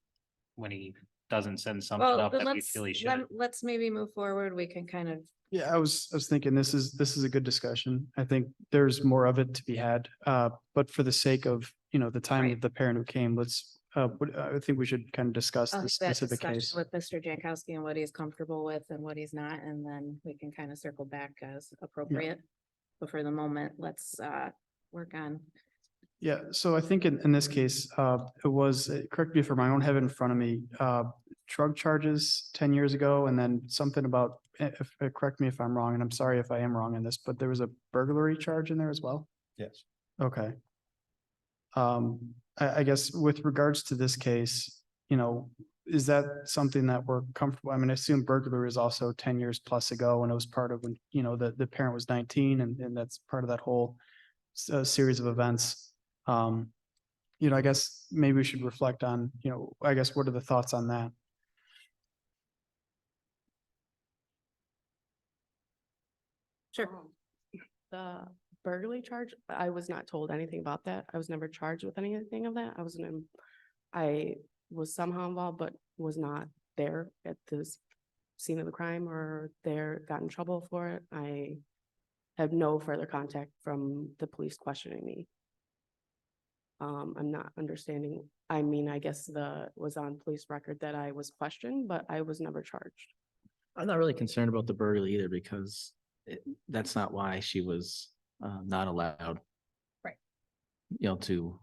when he doesn't send something Well, up then that we feel he should. let's maybe move forward. We can kind of. Yeah, I was thinking this is a good discussion. I think there's more of it to be had. But for the sake of, you know, the time of the parent who came, I think we should kind of discuss I'll the have that specific discussion case. with Mr. Jankowski and what he's comfortable with and what he's not, and then we can kind of circle back as appropriate. But for the moment, let's work on. Yeah, so I think in this case, it was, correct me if I'm wrong, I don't have it in front of me, drug charges 10 years ago, and then something about, correct me if I'm wrong, and I'm sorry if I am wrong in this, but there was a burglary charge in there as well? Yes. Okay. I guess with regards to this case, you know, is that something that we're comfortable? I mean, I assume burglary is also 10 years plus ago and it was part of when, you know, the parent was 19 and that's part of that whole series of events. You know, I guess maybe we should reflect on, you know, I guess what are the thoughts on that? Sure. The burglary charge, I was not told anything about that. I was never charged with anything of that. I was somehow involved, but was not there at the scene of the crime or got in trouble for it. I have no further contact from the police questioning me. I'm not understanding. I mean, I guess was on police record that I was questioned, but I was never charged. I'm not really concerned about the burglary either because that's not why she was not allowed. Right. You know, to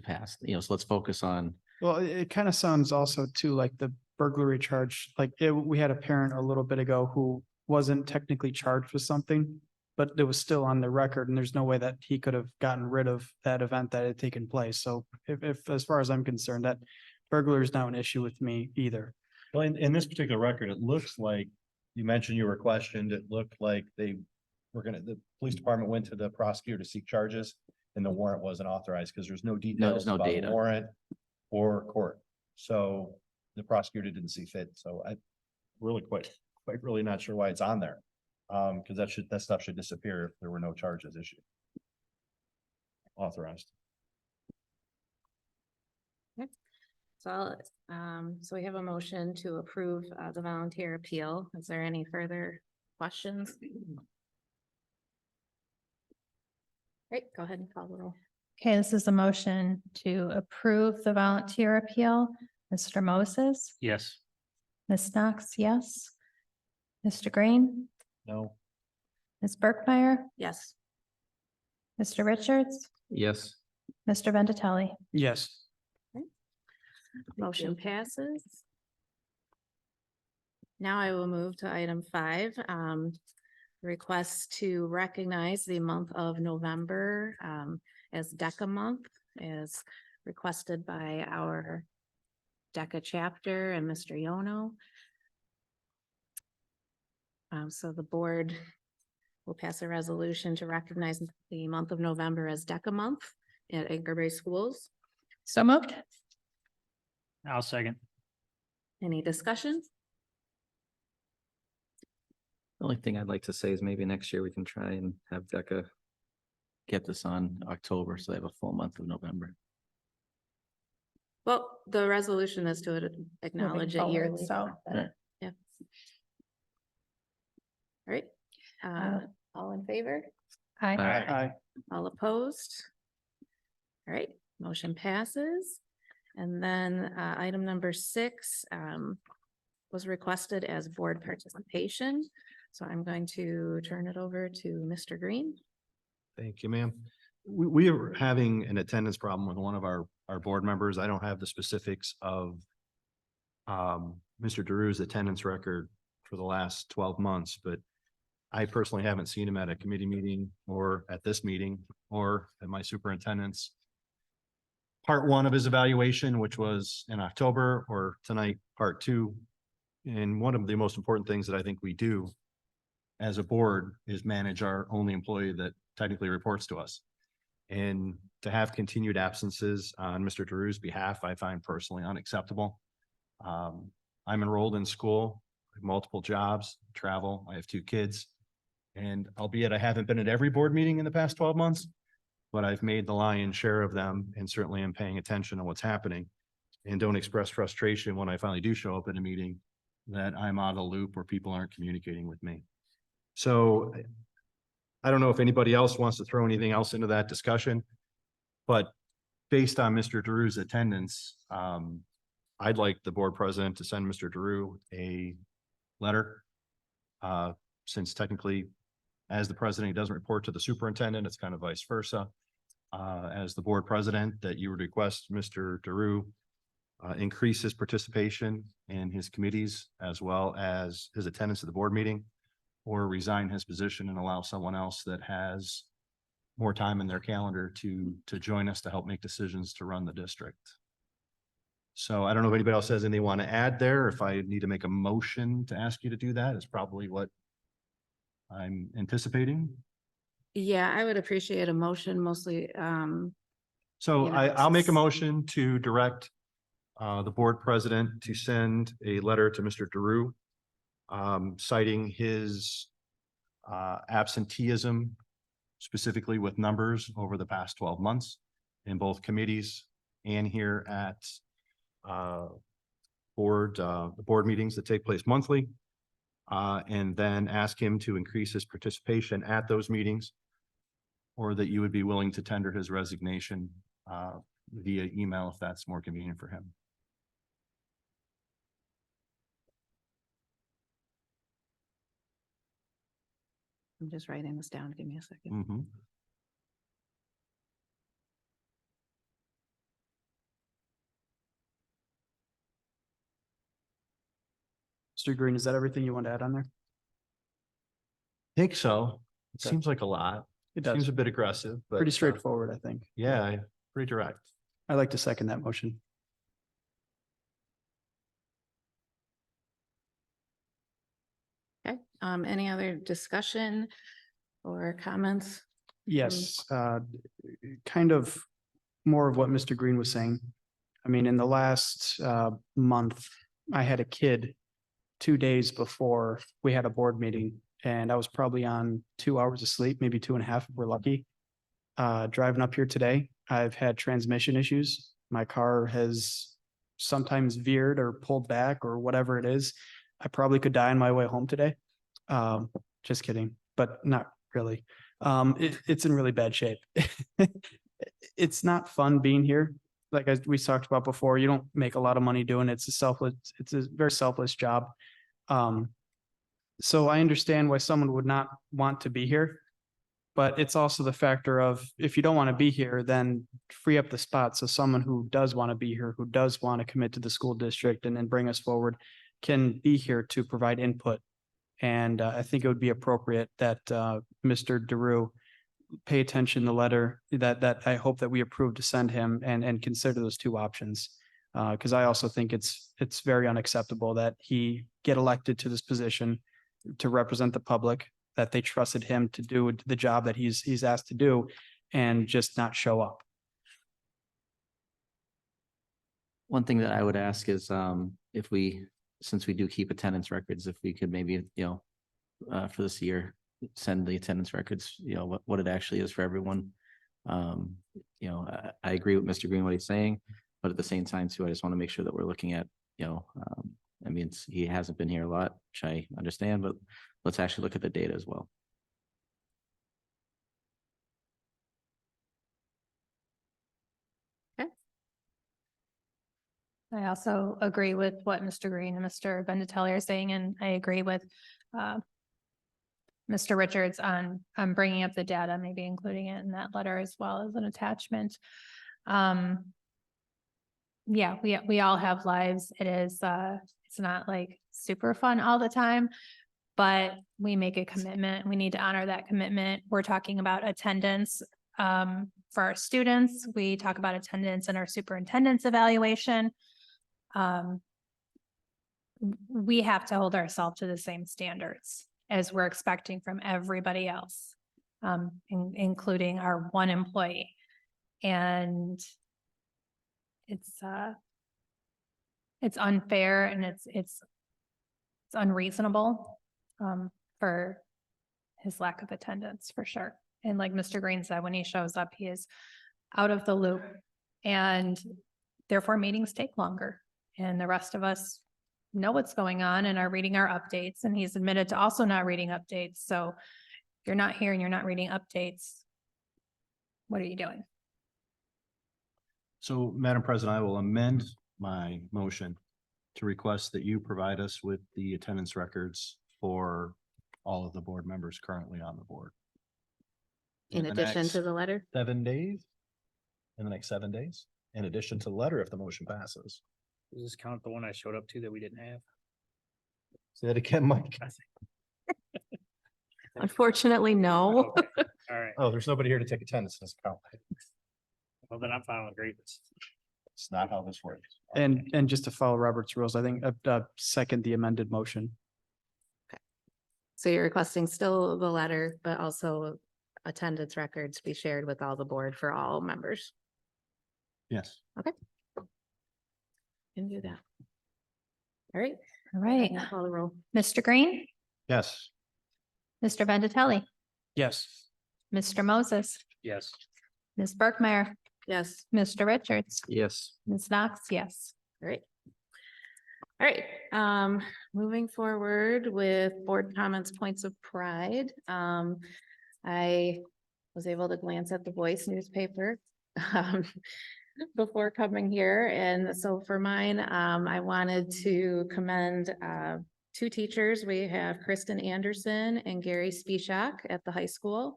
pass, you know, so let's focus on. Well, it kind of sounds also too like the burglary charge, like we had a parent a little bit ago who wasn't technically charged with something, but it was still on the record and there's no way that he could have gotten rid of that event that had taken place. So if as far as I'm concerned, that burglary is not an issue with me either. Well, in this particular record, it looks like you mentioned you were questioned. It looked like the police department went to the prosecutor to seek charges and the warrant wasn't authorized because there's no details no about data. warrant or court. So the prosecutor didn't see fit. So I really quite really not sure why it's on there. Because that stuff should disappear if there were no charges issued. Authorized. So, so we have a motion to approve the volunteer appeal. Is there any further questions? Great, go ahead and call the roll. Okay, this is a motion to approve the volunteer appeal. Mr. Moses, Yes. Ms. Knox, yes. Mr. Green, No. Ms. Berkmeyer, Yes. Mr. Richards, Yes. Mr. Vendatelli. Yes. Motion passes. Now I will move to item 5, request to recognize the month of November as DECA month, as requested by our DECA chapter and Mr. Yono. So the board will pass a resolution to recognize the month of November as DECA month at Anchor Bay Schools. So moved. I'll second. Any discussion? The only thing I'd like to say is maybe next year we can try and have DECA get this on October, so they have a full month of November. Well, the resolution is to acknowledge it yearly. So Yeah. All right, all in favor? Aye. Aye. All opposed? All right, motion passes. And then item number 6 was requested as board participation. So I'm going to turn it over to Mr. Green. Thank you, ma'am. We are having an attendance problem with one of our board members. I don't have the specifics of Mr. DeRue's attendance record for the last 12 months, but I personally haven't seen him at a committee meeting or at this meeting or at my superintendent's part 1 of his evaluation, which was in October, or tonight, part 2. And one of the most important things that I think we do as a board is manage our only employee that technically reports to us. And to have continued absences on Mr. DeRue's behalf, I find personally unacceptable. I'm enrolled in school, I have multiple jobs, travel, I have 2 kids. And albeit I haven't been at every board meeting in the past 12 months, but I've made the lion's share of them and certainly am paying attention to what's happening. And don't express frustration when I finally do show up at a meeting that I'm out of the loop or people aren't communicating with me. So I don't know if anybody else wants to throw anything else into that discussion, but based on Mr. DeRue's attendance, I'd like the board president to send Mr. DeRue a letter. Since technically, as the president, he doesn't report to the superintendent, it's kind of vice versa. As the board president, that you would request Mr. DeRue increase his participation in his committees as well as his attendance at the board meeting, or resign his position and allow someone else that has more time in their calendar to join us to help make decisions to run the district. So I don't know if anybody else has anything they want to add there. If I need to make a motion to ask you to do that, is probably what I'm anticipating. Yeah, I would appreciate a motion mostly, So you know, I'll make a since- motion to direct the board president to send a letter to Mr. Drew citing his absenteeism, specifically with numbers over the past 12 months in both committees and here at the board meetings that take place monthly. And then ask him to increase his participation at those meetings, or that you would be willing to tender his resignation via email if that's more convenient for him. I'm just writing this down. Give me a second. Mhm. Mr. Green, is that everything you want to add on there? Think so. It Okay. seems like a lot. It Seems does. a bit aggressive, but Pretty straightforward, I think. Yeah, pretty direct. I'd like to second that motion. Okay, any other discussion or comments? Yes, kind of more of what Mr. Green was saying. I mean, in the last month, I had a kid 2 days before we had a board meeting, and I was probably on 2 hours of sleep, maybe 2.5 if we're lucky. Driving up here today, I've had transmission issues. My car has sometimes veered or pulled back or whatever it is. I probably could die on my way home today. Just kidding, but not really. It's in really bad shape. It's not fun being here. Like as we talked about before, you don't make a lot of money doing it. It's a very selfless job. So I understand why someone would not want to be here. But it's also the factor of if you don't want to be here, then free up the spot. So someone who does want to be here, who does want to commit to the school district and then bring us forward can be here to provide input. And I think it would be appropriate that Mr. DeRue pay attention to the letter that I hope that we approve to send him and consider those two options. Because I also think it's very unacceptable that he get elected to this position to represent the public, that they trusted him to do the job that he's asked to do and just not show up. One thing that I would ask is, if we, since we do keep attendance records, if we could maybe, for this year, send the attendance records, what it actually is for everyone. I agree with Mr. Green, what he's saying, but at the same time too, I just want to make sure that we're looking at, I mean, he hasn't been here a lot, which I understand, but let's actually look at the data as well. I also agree with what Mr. Green and Mr. Vendatelli are saying, and I agree with Mr. Richards on bringing up the data, maybe including it in that letter as well as an attachment. Yeah, we all have lives. It is, it's not like super fun all the time, but we make a commitment. We need to honor that commitment. We're talking about attendance for our students. We talk about attendance in our superintendent's evaluation. We have to hold ourselves to the same standards as we're expecting from everybody else, including our one employee. And it's unfair and it's unreasonable for his lack of attendance, for sure. And like Mr. Green said, when he shows up, he is out of the loop, and therefore meetings take longer. And the rest of us know what's going on and are reading our updates. And he's admitted to also not reading updates. So if you're not here and you're not reading updates, what are you doing? So, Madam President, I will amend my motion to request that you provide us with the attendance records for all of the board members currently on the board. In the addition next to the letter? 7 days? In the next 7 days, in addition to the letter, if the motion passes. Does this count the one I showed up to that we didn't have? Say that again, Mike. Unfortunately, no. Okay, all right. Oh, there's nobody here to take attendance in this count. Well, then I'm fine with greatness. It's not how this works. And just to follow Robert's rules, I think second the amended motion. So you're requesting still the letter, but also attendance records be shared with all the board for all members. Yes. Can do that. All right. All right. Call the roll. Mr. Green, Yes. Mr. Vendatelli, Yes. Mr. Moses, Yes. Ms. Berkmeyer, Yes. Mr. Richards, Yes. Ms. Knox, yes. Great. All right, moving forward with board comments, points of pride. I was able to glance at the Voice newspaper before coming here. And so for mine, I wanted to commend two teachers. We have Kristen Anderson and Gary Spishak at the high school,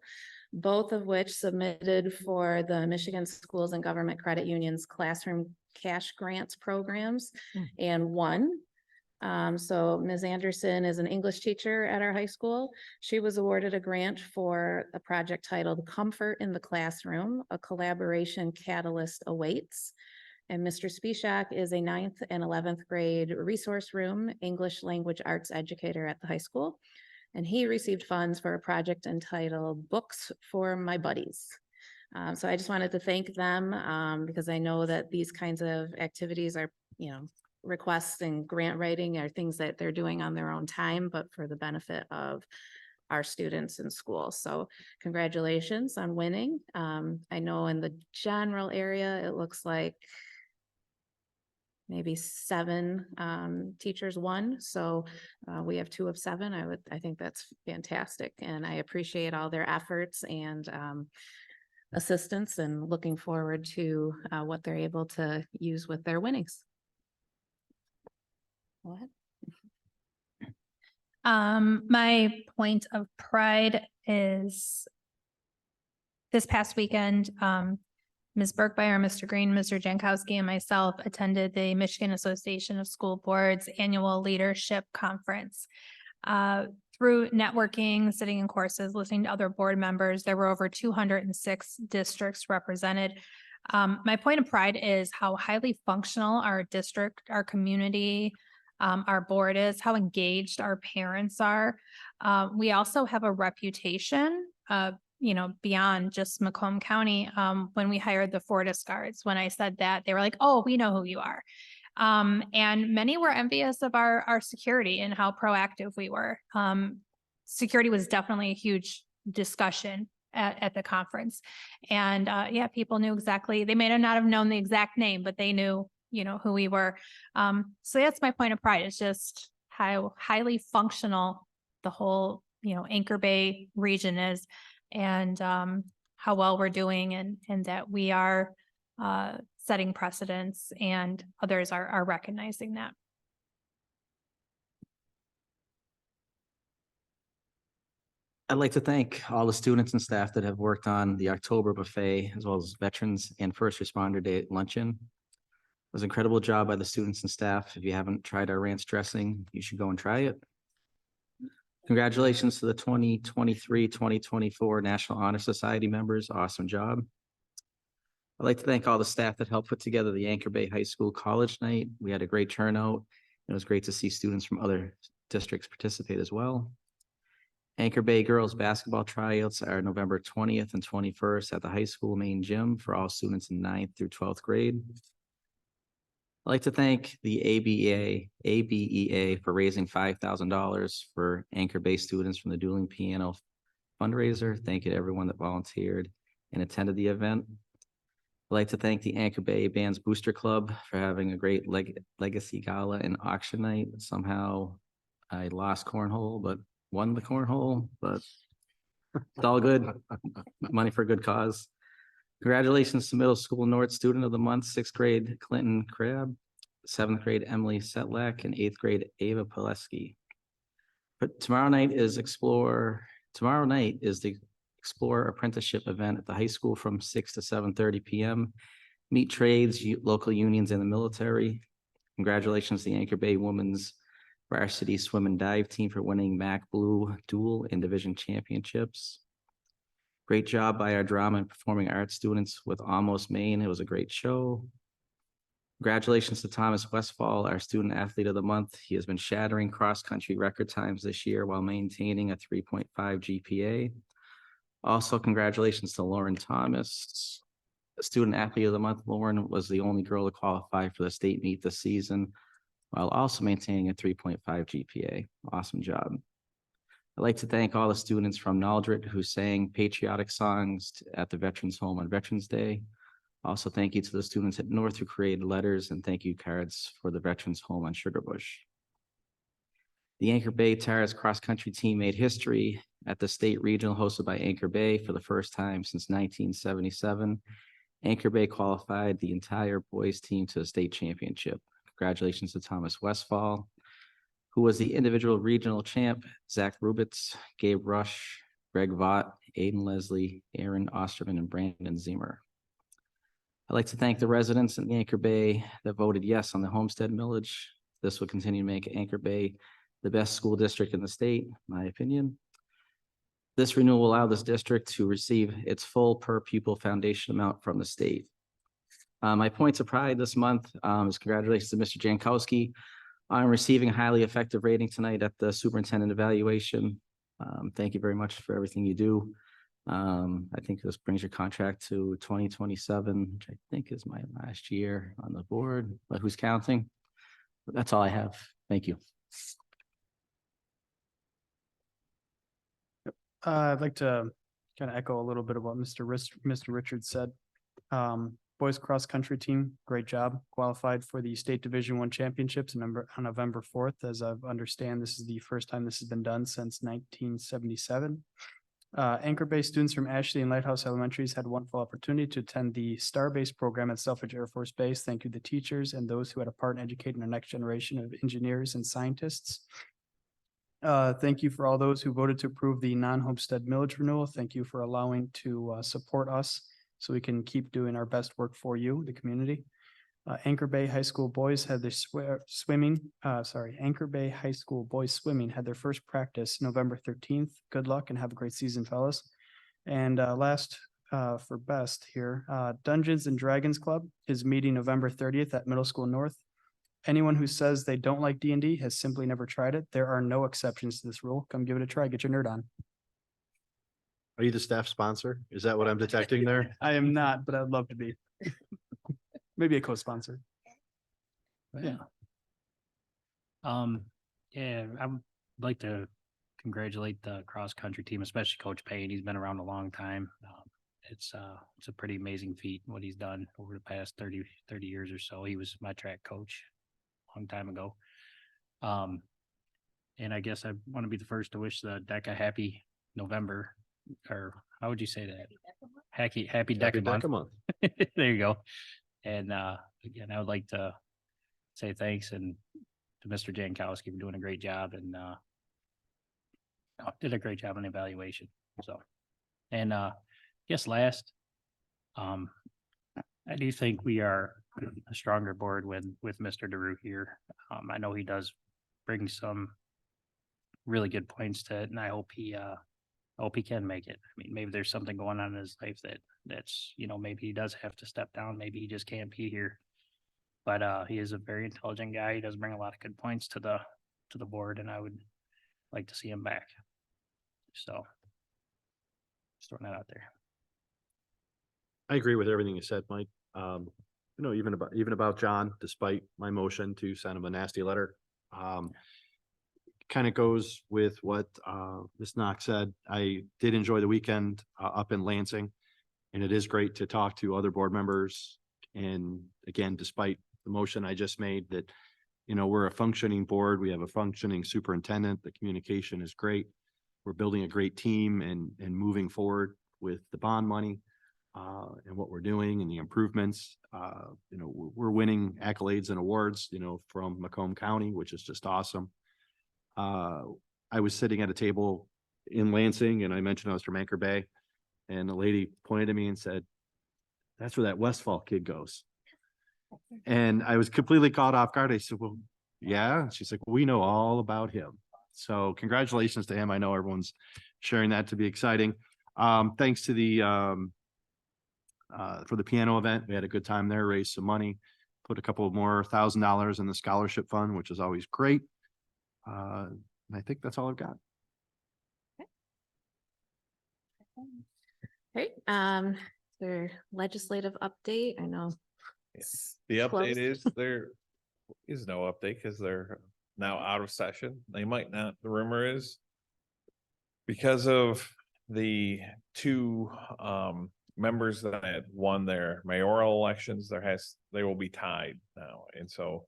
both of which submitted for the Michigan Schools and Government Credit Union's classroom cash grants programs and won. So Ms. Anderson is an English teacher at our high school. She was awarded a grant for a project titled Comfort in the Classroom, a collaboration catalyst awaits. And Mr. Spishak is a 9th and 11th grade resource room English language arts educator at the high school. And he received funds for a project entitled Books for My Buddies. So I just wanted to thank them because I know that these kinds of activities are, requests and grant writing are things that they're doing on their own time, but for the benefit of our students in school. So congratulations on winning. I know in the general area, it looks like maybe 7 teachers won. So we have 2 of 7. I think that's fantastic. And I appreciate all their efforts and assistance and looking forward to what they're able to use with their winnings. Go ahead. My point of pride is this past weekend, Ms. Berkmeyer, Mr. Green, Mr. Jankowski, and myself attended the Michigan Association of School Boards Annual Leadership Conference. Through networking, sitting in courses, listening to other board members, there were over 206 districts represented. My point of pride is how highly functional our district, our community, our board is, how engaged our parents are. We also have a reputation, beyond just Macomb County. When we hired the Fortis guards, when I said that, they were like, "Oh, we know who you are." And many were envious of our security and how proactive we were. Security was definitely a huge discussion at the conference. And people knew exactly, they may not have known the exact name, but they knew, who we were. So that's my point of pride. It's just how highly functional the whole, Anchor Bay region is, and how well we're doing, and that we are setting precedents, and others are recognizing that. I'd like to thank all the students and staff that have worked on the October buffet, as well as Veterans and First Responder Day luncheon. It was an incredible job by the students and staff. If you haven't tried our ranch dressing, you should go and try it. Congratulations to the 2023-2024 National Honor Society members. Awesome job. I'd like to thank all the staff that helped put together the Anchor Bay High School College Night. We had a great turnout. It was great to see students from other districts participate as well. Anchor Bay girls basketball tryouts are November 20th and 21st at the high school main gym for all students in 9th through 12th grade. I'd like to thank the ABEA for raising $5,000 for Anchor Bay students from the Dueling Piano fundraiser. Thank you to everyone that volunteered and attended the event. I'd like to thank the Anchor Bay Bands Booster Club for having a great legacy gala and auction night. Somehow I lost cornhole, but won the cornhole, but it's all good. Money for a good cause. Congratulations to Middle School North Student of the Month, 6th grade Clinton Crabb, 7th grade Emily Setlak, and 8th grade Ava Pileski. But tomorrow night is the Explore Apprenticeship event at the high school from 6 to 7:30 p.m. Meet trades, local unions, and the military. Congratulations to the Anchor Bay Women's Varsity Swim and Dive team for winning MAC Blue Dual and Division Championships. Great job by our drama and performing arts students with Almost Maine. It was a great show. Congratulations to Thomas Westfall, our Student Athlete of the Month. He has been shattering cross-country record times this year while maintaining a 3.5 GPA. Also, congratulations to Lauren Thomas, Student Athlete of the Month. Lauren was the only girl to qualify for the state meet this season, while also maintaining a 3.5 GPA. Awesome job. I'd like to thank all the students from Naldred who sang patriotic songs at the Veterans Home on Veterans Day. Also, thank you to the students at North who created letters and thank you cards for the Veterans Home on Sugar Bush. The Anchor Bay Tires cross-country team made history at the state regional hosted by Anchor Bay for the first time since 1977. Anchor Bay qualified the entire boys team to the state championship. Congratulations to Thomas Westfall, who was the individual regional champ, Zach Rubitz, Gabe Rush, Greg Vaught, Aiden Leslie, Aaron Osterman, and Brandon Zimmer. I'd like to thank the residents in Anchor Bay that voted yes on the homestead millage. This will continue to make Anchor Bay the best school district in the state, in my opinion. This renewal will allow this district to receive its full per pupil foundation amount from the state. My points of pride this month is congratulations to Mr. Jankowski on receiving a highly effective rating tonight at the superintendent evaluation. Thank you very much for everything you do. I think this brings your contract to 2027, which I think is my last year on the board, but who's counting? But that's all I have. Thank you. I'd like to kind of echo a little bit of what Mr. Richards said. Boys cross country team, great job. Qualified for the state Division I championships on November 4th. As I understand, this is the first time this has been done since 1977. Anchor Bay students from Ashley and Lighthouse Elementaries had a wonderful opportunity to attend the Star-based program at Selfridge Air Force Base. Thank you to the teachers and those who had a part in educating our next generation of engineers and scientists. Thank you for all those who voted to approve the non-homestead millage renewal. Thank you for allowing to support us so we can keep doing our best work for you, the community. Anchor Bay High School boys had their Anchor Bay High School boys swimming had their first practice November 13th. Good luck and have a great season, fellas. And last for best here, Dungeons and Dragons Club is meeting November 30th at Middle School North. Anyone who says they don't like D&D has simply never tried it. There are no exceptions to this rule. Come give it a try. Get your nerd on. Are you the staff sponsor? Is that what I'm detecting there? I am not, but I'd love to be. Maybe a co-sponsor. Yeah. Yeah, I would like to congratulate the cross-country team, especially Coach Payne. He's been around a long time. It's a pretty amazing feat what he's done over the past 30 years or so. He was my track coach a long time ago. And I guess I want to be the first to wish the DECA happy November, or how would you say that? Happy DECA month. There you go. And again, I would like to say thanks and to Mr. Jankowski for doing a great job and did a great job on the evaluation. So, and yes, last, I do think we are a stronger board with Mr. DeRue here. I know he does bring some really good points to it, and I hope he can make it. I mean, maybe there's something going on in his life that's, maybe he does have to step down. Maybe he just can't be here. But he is a very intelligent guy. He does bring a lot of good points to the board, and I would like to see him back. So just throwing that out there. I agree with everything you said, Mike. Even about John, despite my motion to send him a nasty letter, kind of goes with what Ms. Knox said. I did enjoy the weekend up in Lansing, and it is great to talk to other board members. And again, despite the motion I just made, that we're a functioning board, we have a functioning superintendent, the communication is great. We're building a great team and moving forward with the bond money and what we're doing and the improvements. We're winning accolades and awards, from Macomb County, which is just awesome. I was sitting at a table in Lansing and I mentioned I was from Anchor Bay, and a lady pointed at me and said, "That's where that Westfall kid goes." And I was completely caught off guard. I said, "Well, yeah." And she's like, "We know all about him." So congratulations to him. I know everyone's sharing that to be exciting. Thanks to the for the piano event. We had a good time there, raised some money. put a couple more $1,000 in the scholarship fund, which is always great. And I think that's all I've got. Great, their legislative update, I know. it's The close. update is there is no update because they're now out of session. They might not, the rumor is because of the two members that had won their mayoral elections, they will be tied now. And so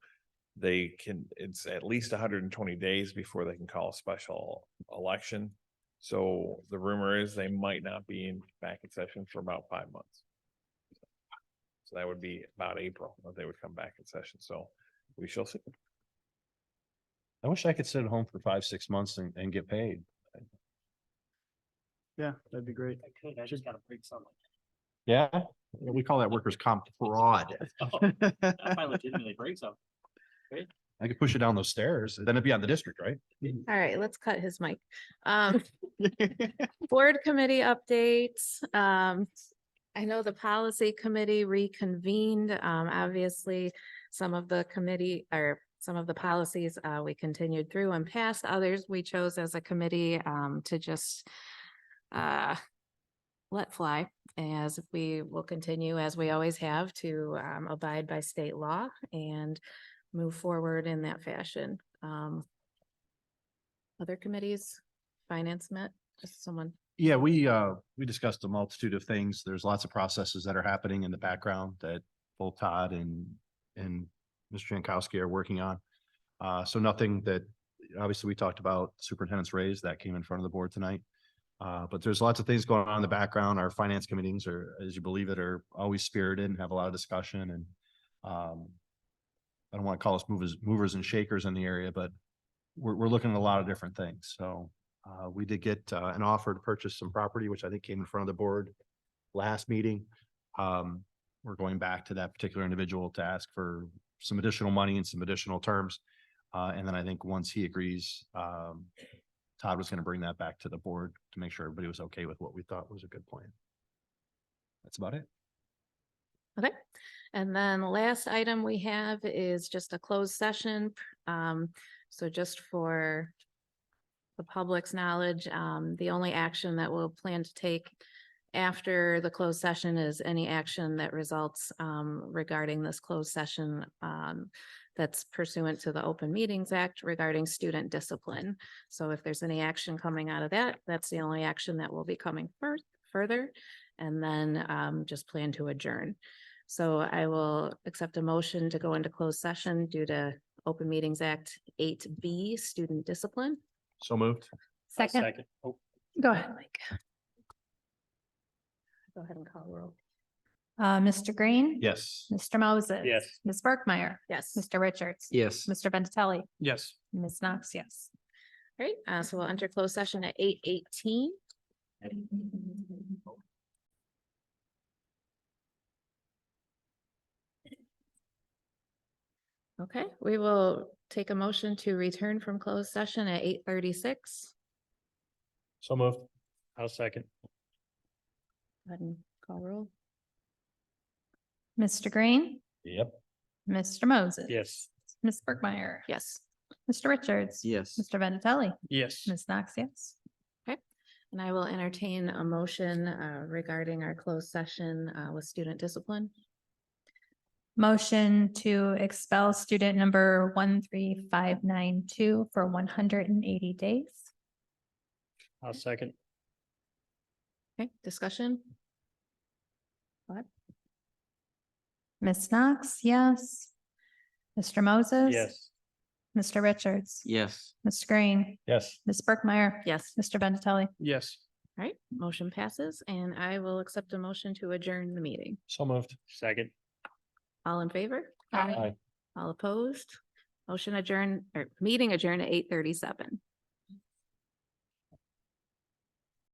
it's at least 120 days before they can call a special election. So the rumor is they might not be back in session for about 5 months. So that would be about April that they would come back in session. So we shall see. I wish I could sit at home for 5, 6 months and get paid. Yeah, that'd be great. I could, I just gotta break something. Yeah, we call that workers' comp fraud. If I legitimately break something. I could push it down those stairs, then it'd be on the district, right? All right, let's cut his mic. Board committee updates. I know the policy committee reconvened. Obviously, some of the committee or some of the policies we continued through and passed. Others we chose as a committee to just let fly, as we will continue, as we always have, to abide by state law and move forward in that fashion. Other committees, finance met, just someone. Yeah, we discussed a multitude of things. There's lots of processes that are happening in the background that both Todd and Mr. Jankowski are working on. So nothing that, obviously we talked about superintendent's raise that came in front of the board tonight. But there's lots of things going on in the background. Our finance committees are, as you believe it, are always spirited and have a lot of discussion. And I don't want to call us movers and shakers in the area, but we're looking at a lot of different things. So we did get an offer to purchase some property, which I think came in front of the board last meeting. We're going back to that particular individual to ask for some additional money and some additional terms. And then I think once he agrees, Todd was going to bring that back to the board to make sure everybody was okay with what we thought was a good plan. That's about it. Okay, and then the last item we have is just a closed session. So just for the public's knowledge, the only action that we'll plan to take after the closed session is any action that results regarding this closed session that's pursuant to the Open Meetings Act regarding student discipline. So if there's any action coming out of that, that's the only action that will be coming further, and then just plan to adjourn. So I will accept a motion to go into closed session due to Open Meetings Act 8B, student discipline. So moved. Second. Oh, Go ahead, Mike. Go ahead and call roll. Mr. Green? Yes. Mr. Moses? Yes. Ms. Berkmeyer? Yes. Mr. Richards? Yes. Mr. Venatelli? Yes. Ms. Knox, yes. Great, so we'll enter closed session at 8:18. Okay, we will take a motion to return from closed session at 8:36. so moved. I'll second. Go ahead and call roll. Mr. Green? Yep. Mr. Moses? Yes. Ms. Berkmeyer? Yes. Mr. Richards? Yes. Mr. Venatelli? Yes. Ms. Knox, yes. And I will entertain a motion regarding our closed session with student discipline. Motion to expel student number 13592 for 180 days. I'll second. Okay, discussion? What? Ms. Knox, yes. Mr. Moses? Yes. Mr. Richards? Yes. Mr. Green? Yes. Ms. Berkmeyer? Yes. Mr. Venatelli? Yes. All right, motion passes, and I will accept a motion to adjourn the meeting. So moved. Second. All in favor? Aye. All opposed? Motion adjourned, or meeting adjourned at 8:37.